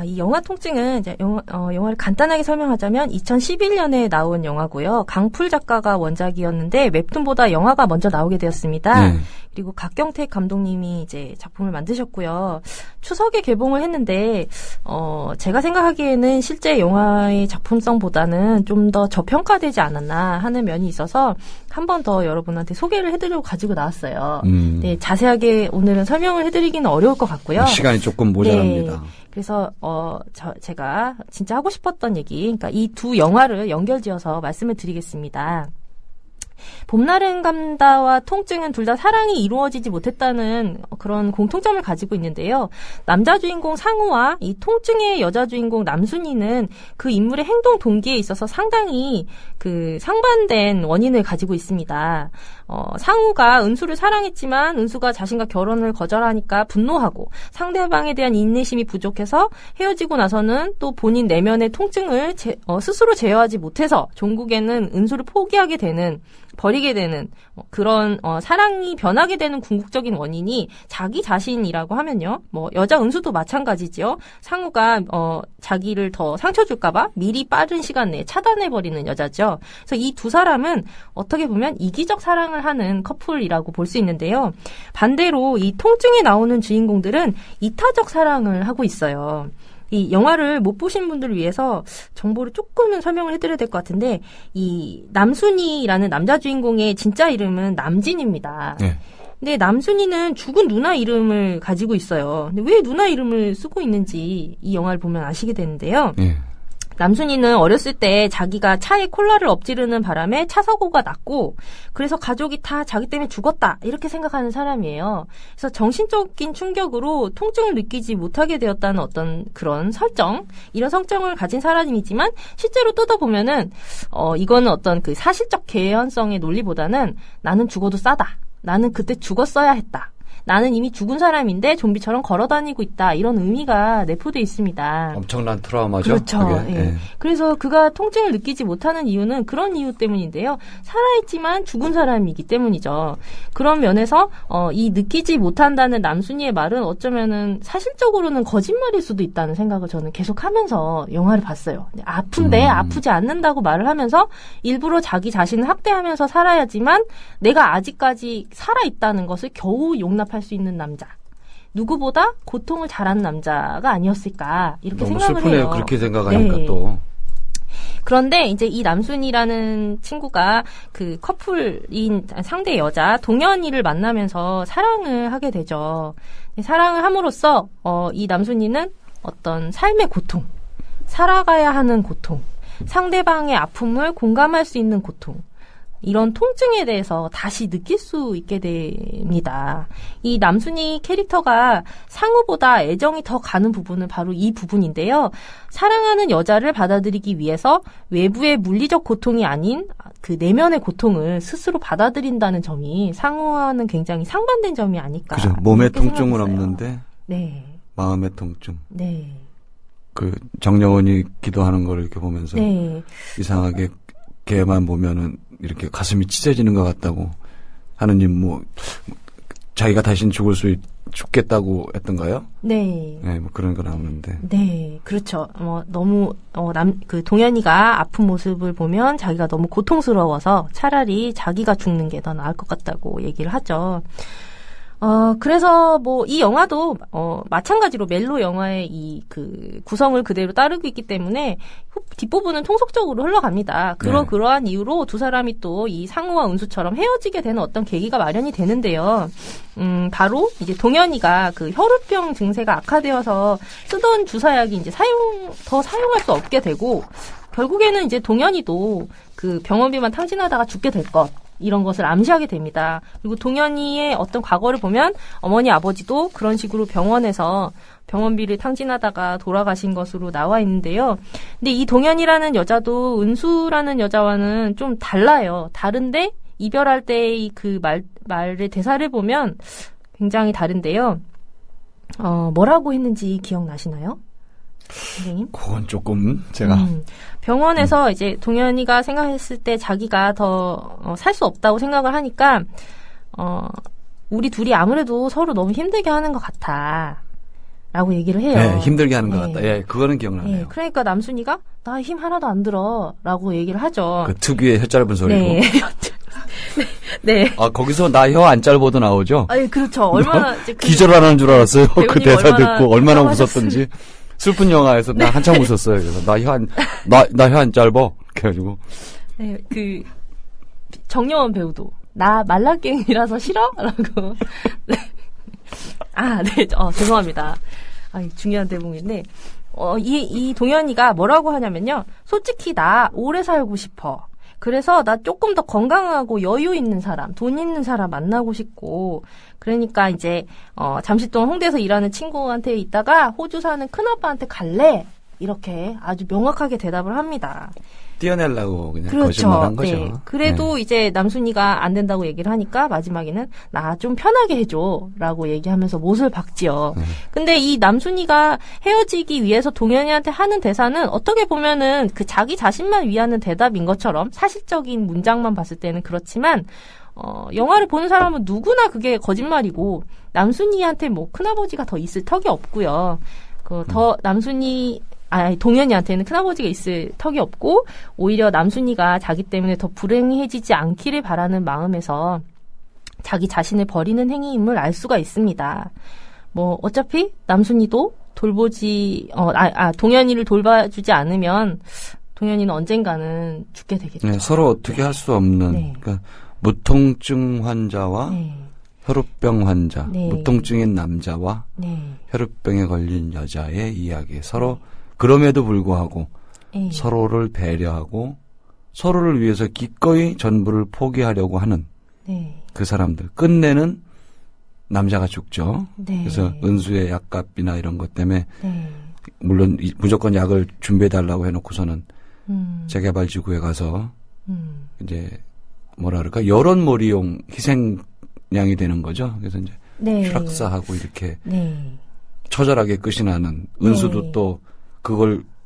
이 영화 통증은 이제 영화를 간단하게 설명하자면 2011년에 나온 영화고요. 강풀 작가가 원작이었는데 웹툰보다 영화가 먼저 나오게 되었습니다. 네. 그리고 각경택 감독님이 이제 작품을 만드셨고요. 추석에 개봉을 했는데 제가 생각하기에는 실제 영화의 작품성보다는 좀 더 저평가되지 않았나 하는 면이 있어서 한 번 더 여러분한테 소개를 해드리고 가지고 나왔어요. 네, 자세하게 오늘은 설명을 해드리기는 어려울 것 같고요. 시간이 조금 모자랍니다. 네. 그래서 제가 진짜 하고 싶었던 얘기, 그러니까 이 두 영화를 연결지어서 말씀을 드리겠습니다. 봄날은 간다와 통증은 둘 다 사랑이 이루어지지 못했다는 그런 공통점을 가지고 있는데요. 남자 주인공 상우와 이 통증의 여자 주인공 남순이는 그 인물의 행동 동기에 있어서 상당히 그 상반된 원인을 가지고 있습니다. 상우가 은수를 사랑했지만 은수가 자신과 결혼을 거절하니까 분노하고 상대방에 대한 인내심이 부족해서 헤어지고 나서는 또 본인 내면의 통증을 스스로 제어하지 못해서 종국에는 은수를 포기하게 되는 버리게 되는 그런 사랑이 변하게 되는 궁극적인 원인이 자기 자신이라고 하면요. 뭐 여자 은수도 마찬가지죠. 상우가 자기를 더 상처 줄까봐 미리 빠른 시간 내에 차단해버리는 여자죠. 그래서 이 두 사람은 어떻게 보면 이기적 사랑을 하는 커플이라고 볼 수 있는데요. 반대로 이 통증에 나오는 주인공들은 이타적 사랑을 하고 있어요. 이 영화를 못 보신 분들을 위해서 정보를 조금은 설명을 해드려야 될 것 같은데, 이 남순이라는 남자 주인공의 진짜 이름은 남진입니다. 네. 근데 남순이는 죽은 누나 이름을 가지고 있어요. 근데 왜 누나 이름을 쓰고 있는지 이 영화를 보면 아시게 되는데요. 네. 남순이는 어렸을 때 자기가 차에 콜라를 엎지르는 바람에 차 사고가 났고 그래서 가족이 다 자기 때문에 죽었다 이렇게 생각하는 사람이에요. 그래서 정신적인 충격으로 통증을 느끼지 못하게 되었다는 어떤 그런 설정, 이런 성정을 가진 사람이지만 실제로 뜯어보면은 이거는 어떤 그 사실적 개연성의 논리보다는 나는 죽어도 싸다. 나는 그때 죽었어야 했다. 나는 이미 죽은 사람인데 좀비처럼 걸어다니고 있다. 이런 의미가 내포되어 있습니다. 엄청난 트라우마죠. 그렇죠. 그게. 예. 예. 그래서 그가 통증을 느끼지 못하는 이유는 그런 이유 때문인데요. 살아있지만 죽은 사람이기 때문이죠. 그런 면에서 이 느끼지 못한다는 남순이의 말은 어쩌면은 사실적으로는 거짓말일 수도 있다는 생각을 저는 계속하면서 영화를 봤어요. 아픈데 아프지 않는다고 말을 하면서 일부러 자기 자신을 학대하면서 살아야지만 내가 아직까지 살아있다는 것을 겨우 용납할 수 있는 남자. 누구보다 고통을 잘하는 남자가 아니었을까 이렇게 너무 생각을 슬프네요. 해요. 그렇게 생각하니까 네. 또. 그런데 이제 이 남순이라는 친구가 그 커플인 상대 여자 동현이를 만나면서 사랑을 하게 되죠. 사랑을 함으로써 이 남순이는 어떤 삶의 고통, 살아가야 하는 고통, 상대방의 아픔을 공감할 수 있는 고통, 이런 통증에 대해서 다시 느낄 수 있게 됩니다. 이 남순이 캐릭터가 상우보다 애정이 더 가는 부분은 바로 이 부분인데요. 사랑하는 여자를 받아들이기 위해서 외부의 물리적 고통이 아닌 그 내면의 고통을 스스로 받아들인다는 점이 상우와는 굉장히 상반된 점이 아닐까. 그죠. 몸의 이렇게 통증은 생각했어요. 없는데 네. 마음의 통증. 네. 그 정여원이 기도하는 걸 이렇게 보면서 네. 이상하게 걔만 보면은 이렇게 가슴이 찢어지는 것 같다고 하느님 뭐 자기가 다신 죽겠다고 했던가요? 네. 네, 뭐 그런 거 나오는데. 네, 그렇죠. 너무 동현이가 아픈 모습을 보면 자기가 너무 고통스러워서 차라리 자기가 죽는 게 더 나을 것 같다고 얘기를 하죠. 그래서 뭐 이 영화도 마찬가지로 멜로 영화의 이 그 구성을 그대로 따르고 있기 때문에 뒷부분은 통속적으로 흘러갑니다. 그러한 이유로 두 사람이 또 이 상우와 은수처럼 헤어지게 되는 어떤 계기가 마련이 되는데요. 바로 이제 동현이가 그 혈우병 증세가 악화되어서 쓰던 주사약이 이제 더 사용할 수 없게 되고 결국에는 이제 동현이도 그 병원비만 탕진하다가 죽게 될 것. 이런 것을 암시하게 됩니다. 그리고 동현이의 어떤 과거를 보면 어머니 아버지도 그런 식으로 병원에서 병원비를 탕진하다가 돌아가신 것으로 나와 있는데요. 근데 이 동현이라는 여자도 은수라는 여자와는 좀 달라요. 다른데 이별할 때의 그 말의 대사를 보면 굉장히 다른데요. 뭐라고 했는지 기억나시나요? 선생님? 그건 조금 제가 병원에서 이제 동현이가 생각했을 때 자기가 더 살 수 없다고 생각을 하니까 우리 둘이 아무래도 서로 너무 힘들게 하는 것 같아 라고 얘기를 해요. 네, 힘들게 하는 것 네. 같다. 예, 그거는 기억나네요. 네, 그러니까 남순이가 나 힘 하나도 안 들어 라고 얘기를 하죠. 그 특유의 혀 짧은 소리로. 네. 네. 아, 거기서 나 혀 안 짧아도 나오죠? 아니, 그렇죠. 얼마나 이제 기절하는 줄 알았어요. 그 배우님 대사 얼마나 듣고 얼마나 깜깜하셨으면. 웃었던지. 슬픈 영화에서 나 한참 웃었어요. 그래서 나 혀 안 짧어. 그래가지고. 네, 그 정여원 배우도 나 말라깽이라서 싫어? 라고. 네. 아, 네. 죄송합니다. 중요한 대목인데 이 동현이가 뭐라고 하냐면요. 솔직히 나 오래 살고 싶어. 그래서 나 조금 더 건강하고 여유 있는 사람, 돈 있는 사람 만나고 싶고, 그러니까 이제 잠시 동안 홍대에서 일하는 친구한테 있다가 호주 사는 큰아빠한테 갈래? 이렇게 아주 명확하게 대답을 합니다. 띄어내려고 그냥 그렇죠. 거짓말한 거죠. 네. 그래도 네. 이제 남순이가 안 된다고 얘기를 하니까 마지막에는 나 좀 편하게 해줘 라고 얘기하면서 못을 박지요. 근데 이 남순이가 헤어지기 위해서 동현이한테 하는 대사는 어떻게 보면은 그 자기 자신만 위하는 대답인 것처럼 사실적인 문장만 봤을 때는 그렇지만 영화를 보는 사람은 누구나 그게 거짓말이고 남순이한테 뭐 큰아버지가 더 있을 턱이 없고요. 동현이한테는 큰아버지가 있을 턱이 없고 오히려 남순이가 자기 때문에 더 불행해지지 않기를 바라는 마음에서 자기 자신을 버리는 행위임을 알 수가 있습니다. 뭐 어차피 남순이도 동현이를 돌봐주지 않으면 동현이는 언젠가는 죽게 되겠죠. 네, 서로 어떻게 할 수 없는 네. 그러니까 무통증 환자와 네. 혈우병 환자, 네. 무통증인 남자와 네. 혈우병에 걸린 여자의 이야기. 서로 그럼에도 불구하고 네. 서로를 배려하고 서로를 위해서 기꺼이 전부를 포기하려고 하는 네. 그 사람들. 끝내는 남자가 죽죠. 네. 그래서 은수의 약값이나 이런 것 때문에 네. 물론 무조건 약을 준비해달라고 해놓고서는 재개발지구에 가서 음. 이제 뭐라 그럴까 여론몰이용 희생양이 되는 거죠. 그래서 이제 네. 추락사하고 이렇게 네. 처절하게 끝이 나는 은수도 네. 또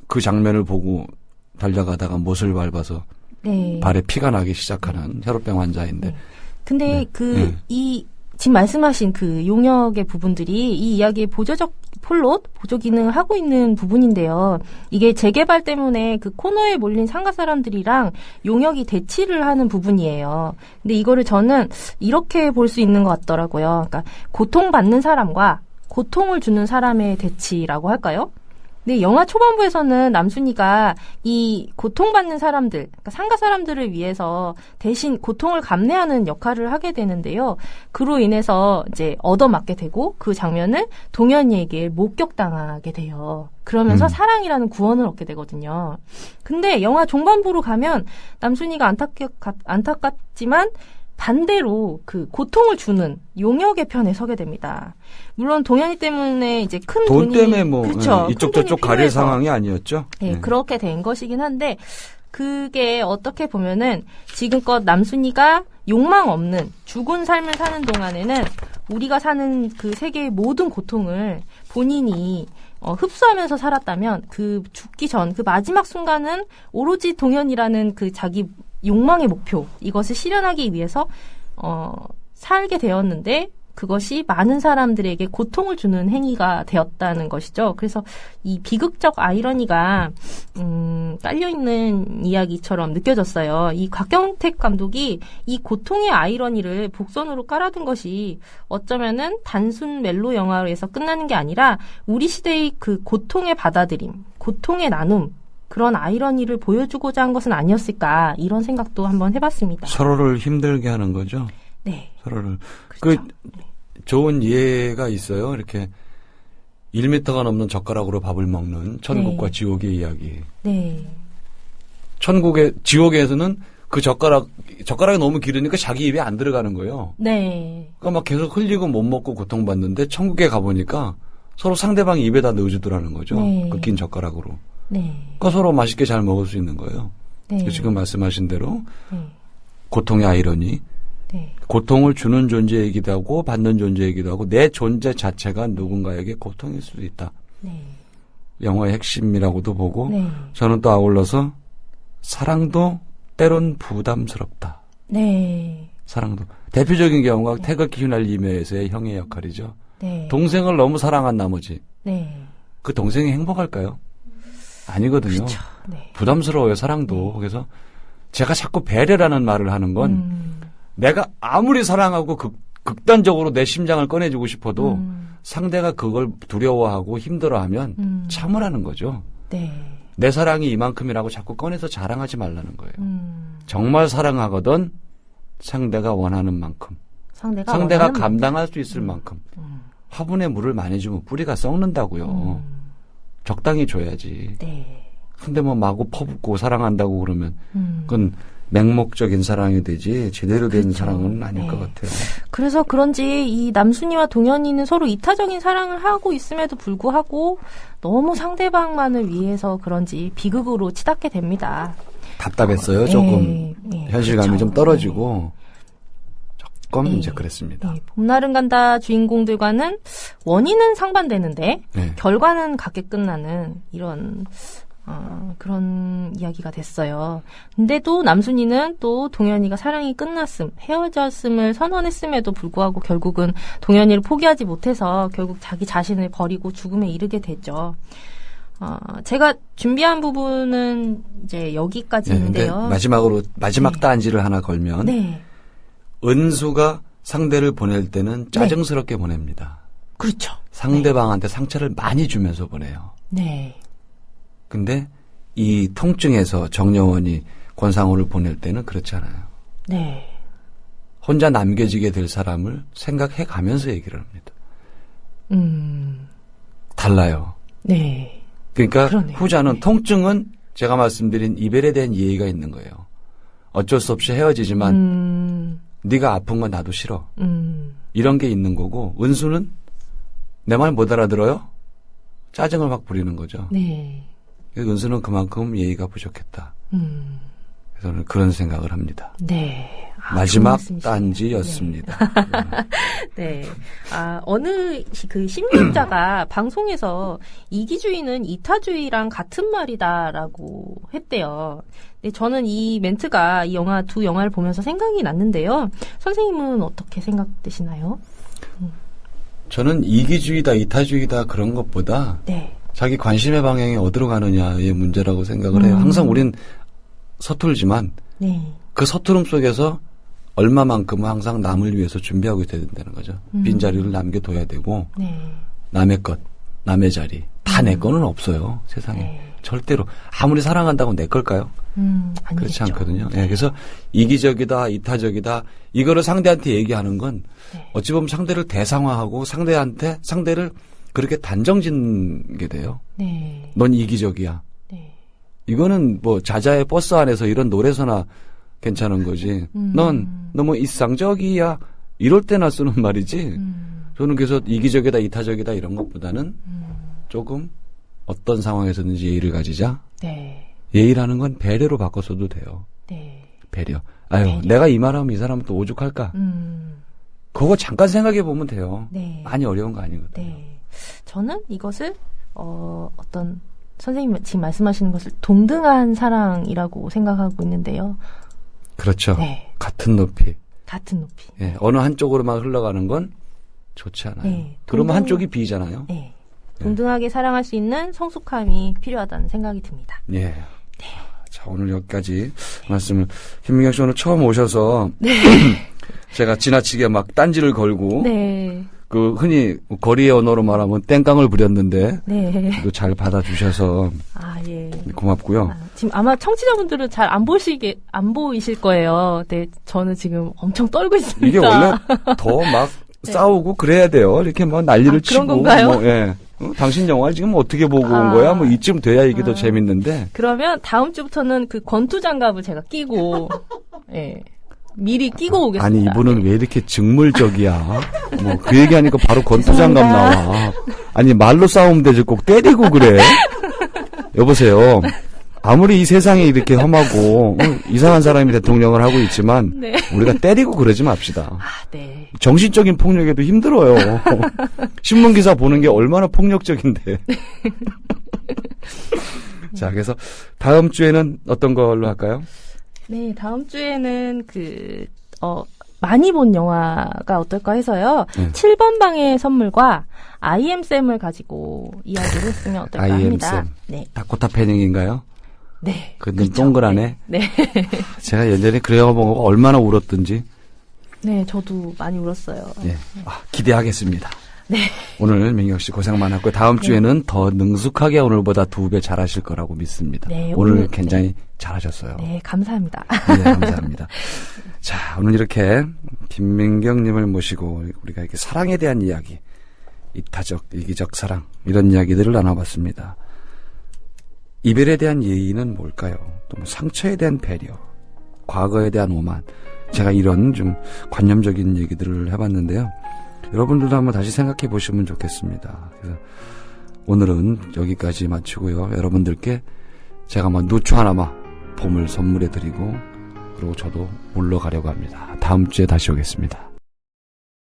그 장면을 보고 달려가다가 못을 밟아서 네. 발에 피가 나기 시작하는 혈우병 환자인데. 네. 근데 네. 지금 말씀하신 그 용역의 부분들이 이 이야기의 보조 기능을 하고 있는 부분인데요. 이게 재개발 때문에 그 코너에 몰린 상가 사람들이랑 용역이 대치를 하는 부분이에요. 근데 이거를 저는 이렇게 볼 수 있는 것 같더라고요. 그러니까 고통받는 사람과 고통을 주는 사람의 대치라고 할까요? 네, 영화 초반부에서는 남순이가 이 고통받는 사람들, 그러니까 상가 사람들을 위해서 대신 고통을 감내하는 역할을 하게 되는데요. 그로 인해서 이제 얻어맞게 되고 그 장면을 동현이에게 목격당하게 돼요. 그러면서 사랑이라는 구원을 얻게 되거든요. 근데 영화 종반부로 가면 남순이가 안타깝지만 반대로 그 고통을 주는 용역의 편에 서게 됩니다. 물론 동현이 때문에 이제 큰 돈 돈이 때문에 뭐 그렇죠. 이쪽 저쪽 가릴 상황이 아니었죠. 네, 그렇게 된 것이긴 한데 그게 어떻게 보면은 지금껏 남순이가 욕망 없는 죽은 삶을 사는 동안에는 우리가 사는 그 세계의 모든 고통을 본인이 흡수하면서 살았다면 그 죽기 전 그 마지막 순간은 오로지 동현이라는 그 자기 욕망의 목표 이것을 실현하기 위해서 살게 되었는데 그것이 많은 사람들에게 고통을 주는 행위가 되었다는 것이죠. 그래서 이 비극적 아이러니가 깔려있는 이야기처럼 느껴졌어요. 이 곽경택 감독이 이 고통의 아이러니를 복선으로 깔아둔 것이 어쩌면은 단순 멜로 영화에서 끝나는 게 아니라 우리 시대의 그 고통의 받아들임, 고통의 나눔 그런 아이러니를 보여주고자 한 것은 아니었을까 이런 생각도 한번 해봤습니다. 서로를 힘들게 하는 거죠. 네. 서로를. 그렇죠. 좋은 예가 있어요. 이렇게 1m가 넘는 젓가락으로 밥을 먹는 천국과 지옥의 이야기. 네. 지옥에서는 그 젓가락이 너무 길으니까 자기 입에 안 들어가는 거예요. 네. 그러니까 막 계속 흘리고 못 먹고 고통받는데 천국에 가보니까 서로 상대방 입에다 넣어주더라는 거죠. 네. 그 긴 젓가락으로. 네. 그러니까 서로 맛있게 잘 먹을 수 있는 거예요. 네. 지금 말씀하신 대로 네. 고통의 아이러니. 네. 고통을 주는 존재이기도 하고 받는 존재이기도 하고 내 존재 자체가 누군가에게 고통일 수도 있다. 네. 영화의 핵심이라고도 보고 네. 저는 또 아울러서 사랑도 때론 부담스럽다. 네. 사랑도. 대표적인 경우가 태극기 휘날리며에서의 형의 역할이죠. 네. 동생을 너무 사랑한 나머지 네. 그 동생이 행복할까요? 아니거든요. 그렇죠. 네. 부담스러워요, 사랑도. 그래서 제가 자꾸 배려라는 말을 하는 건 내가 아무리 사랑하고 극단적으로 내 심장을 꺼내주고 싶어도 상대가 그걸 두려워하고 힘들어하면 참으라는 거죠. 네. 내 사랑이 이만큼이라고 자꾸 꺼내서 자랑하지 말라는 거예요. 정말 사랑하거든 상대가 원하는 만큼. 상대가 원하는 감당할 수 있을 만큼. 화분에 물을 많이 주면 뿌리가 썩는다고요. 적당히 줘야지. 네. 근데 뭐 마구 퍼붓고 사랑한다고 그러면 그건 맹목적인 사랑이 되지 제대로 된 그렇죠. 사랑은 아닐 네. 것 같아요. 그래서 그런지 이 남순이와 동현이는 서로 이타적인 사랑을 하고 있음에도 불구하고 너무 상대방만을 위해서 그런지 비극으로 치닫게 됩니다. 답답했어요. 조금 현실감이 그렇죠. 좀 떨어지고 조금 네. 이제 그랬습니다. 네. 봄날은 간다 주인공들과는 원인은 상반되는데 네. 결과는 같게 끝나는 이런 그런 이야기가 됐어요. 근데도 남순이는 또 동현이가 사랑이 헤어졌음을 선언했음에도 불구하고 결국은 동현이를 포기하지 못해서 결국 자기 자신을 버리고 죽음에 이르게 되죠. 제가 준비한 부분은 이제 여기까지 네, 있는데요. 마지막 단지를 하나 걸면 네. 은수가 상대를 보낼 때는 짜증스럽게 보냅니다. 그렇죠. 상대방한테 상처를 많이 주면서 보내요. 네. 근데 이 통증에서 정여원이 권상우를 보낼 때는 그렇지 않아요. 네. 혼자 남겨지게 될 사람을 생각해 가면서 얘기를 합니다. 달라요. 네. 그러니까 그러네요. 후자는 네. 통증은 제가 말씀드린 이별에 대한 이해가 있는 거예요. 어쩔 수 없이 헤어지지만 네가 아픈 건 나도 싫어. 이런 게 있는 거고 은수는 내 말 못 알아들어요? 짜증을 막 부리는 거죠. 네. 은수는 그만큼 예의가 부족했다. 그래서 저는 그런 생각을 합니다. 네. 마지막 좋은 말씀이시네요. 단지였습니다. 네. 어느 그 심리학자가 방송에서 이기주의는 이타주의랑 같은 말이다라고 했대요. 네, 저는 이 멘트가 두 영화를 보면서 생각이 났는데요. 선생님은 어떻게 생각되시나요? 저는 이기주의다, 이타주의다 그런 것보다 네. 자기 관심의 방향이 어디로 가느냐의 문제라고 생각을 해요. 항상 우린 서툴지만 네. 그 서투름 속에서 얼마만큼은 항상 남을 위해서 준비하고 있어야 된다는 거죠. 빈자리를 남겨둬야 되고 네. 남의 것, 남의 자리 다 내 거는 없어요. 세상에. 네. 절대로. 아무리 사랑한다고 내 걸까요? 아니겠죠. 그렇지 않거든요. 네. 그래서 이기적이다, 이타적이다, 이거를 상대한테 얘기하는 건 네. 어찌 보면 상대를 대상화하고 상대를 그렇게 단정짓게 돼요. 네. 넌 이기적이야. 네. 이거는 뭐 자자의 버스 안에서 이런 노래서나 괜찮은 거지. 넌 너무 일상적이야. 이럴 때나 쓰는 말이지. 저는 그래서 이기적이다, 이타적이다 이런 것보다는 조금 어떤 상황에서든지 예의를 가지자. 네. 예의라는 건 배려로 바꿔서도 돼요. 네. 배려. 아유, 배려. 내가 이 말하면 이 사람은 또 오죽할까? 그거 잠깐 생각해 보면 돼요. 네. 많이 어려운 거 아니거든요. 네. 저는 이것을 어떤 선생님 지금 말씀하시는 것을 동등한 사랑이라고 생각하고 있는데요. 그렇죠. 네. 같은 높이. 같은 높이. 예, 어느 한쪽으로만 흘러가는 건 좋지 않아요. 네. 그러면 한쪽이 비잖아요. 네. 동등하게 사랑할 수 있는 성숙함이 필요하다는 생각이 듭니다. 예. 자, 오늘 여기까지 말씀을. 김민경 씨 오늘 처음 오셔서 제가 지나치게 막 딴지를 걸고 네. 그 흔히 거리의 언어로 말하면 땡깡을 부렸는데 네. 또 잘 받아주셔서 아, 예. 고맙고요. 지금 아마 청취자분들은 잘 안 보이실 거예요. 네, 저는 지금 엄청 떨고 있습니다. 이게 원래 더 막 싸우고 그래야 돼요. 이렇게 막 난리를 치고. 그런 건가요? 뭐, 예. 당신 영화를 지금 어떻게 보고 온 거야? 뭐 이쯤 돼야 이게 더 재밌는데. 그러면 다음 주부터는 그 권투 장갑을 제가 끼고, 예. 미리 끼고 오겠습니다. 아니 이분은 왜 이렇게 직물적이야? 뭐 그 얘기하니까 바로 권투장갑 나와. 아니 말로 싸우면 되지 꼭 때리고 그래? 여보세요. 아무리 이 세상이 이렇게 험하고 이상한 사람이 대통령을 하고 있지만 네. 우리가 때리고 그러지 맙시다. 아, 네. 정신적인 폭력에도 힘들어요. 신문기사 보는 게 얼마나 폭력적인데. 자, 그래서 다음 주에는 어떤 걸로 할까요? 네, 다음 주에는 많이 본 영화가 어떨까 해서요. 7번 방의 선물과 IM쌤을 가지고 이야기를 했으면 어떨까 합니다. IM쌤. 네. 다코타 패닝인가요? 네. 그 눈 동그라네. 네. 제가 예전에 그 영화 보고 얼마나 울었던지. 네, 저도 많이 울었어요. 예. 기대하겠습니다. 네. 오늘 민경 씨 고생 많았고요. 다음 주에는 더 능숙하게 오늘보다 2배 잘하실 거라고 믿습니다. 네, 오늘 굉장히 잘하셨어요. 네, 감사합니다. 네, 감사합니다. 자, 오늘 이렇게 김민경님을 모시고 우리가 이렇게 사랑에 대한 이야기, 이타적, 이기적 사랑 이런 이야기들을 나눠봤습니다. 이별에 대한 예의는 뭘까요? 또 뭐 상처에 대한 배려, 과거에 대한 오만. 제가 이런 좀 관념적인 얘기들을 해봤는데요. 여러분들도 한번 다시 생각해 보시면 좋겠습니다. 그래서 오늘은 여기까지 마치고요. 여러분들께 제가 누추 하나만 봄을 선물해 드리고 그리고 저도 물러가려고 합니다. 다음 주에 다시 오겠습니다.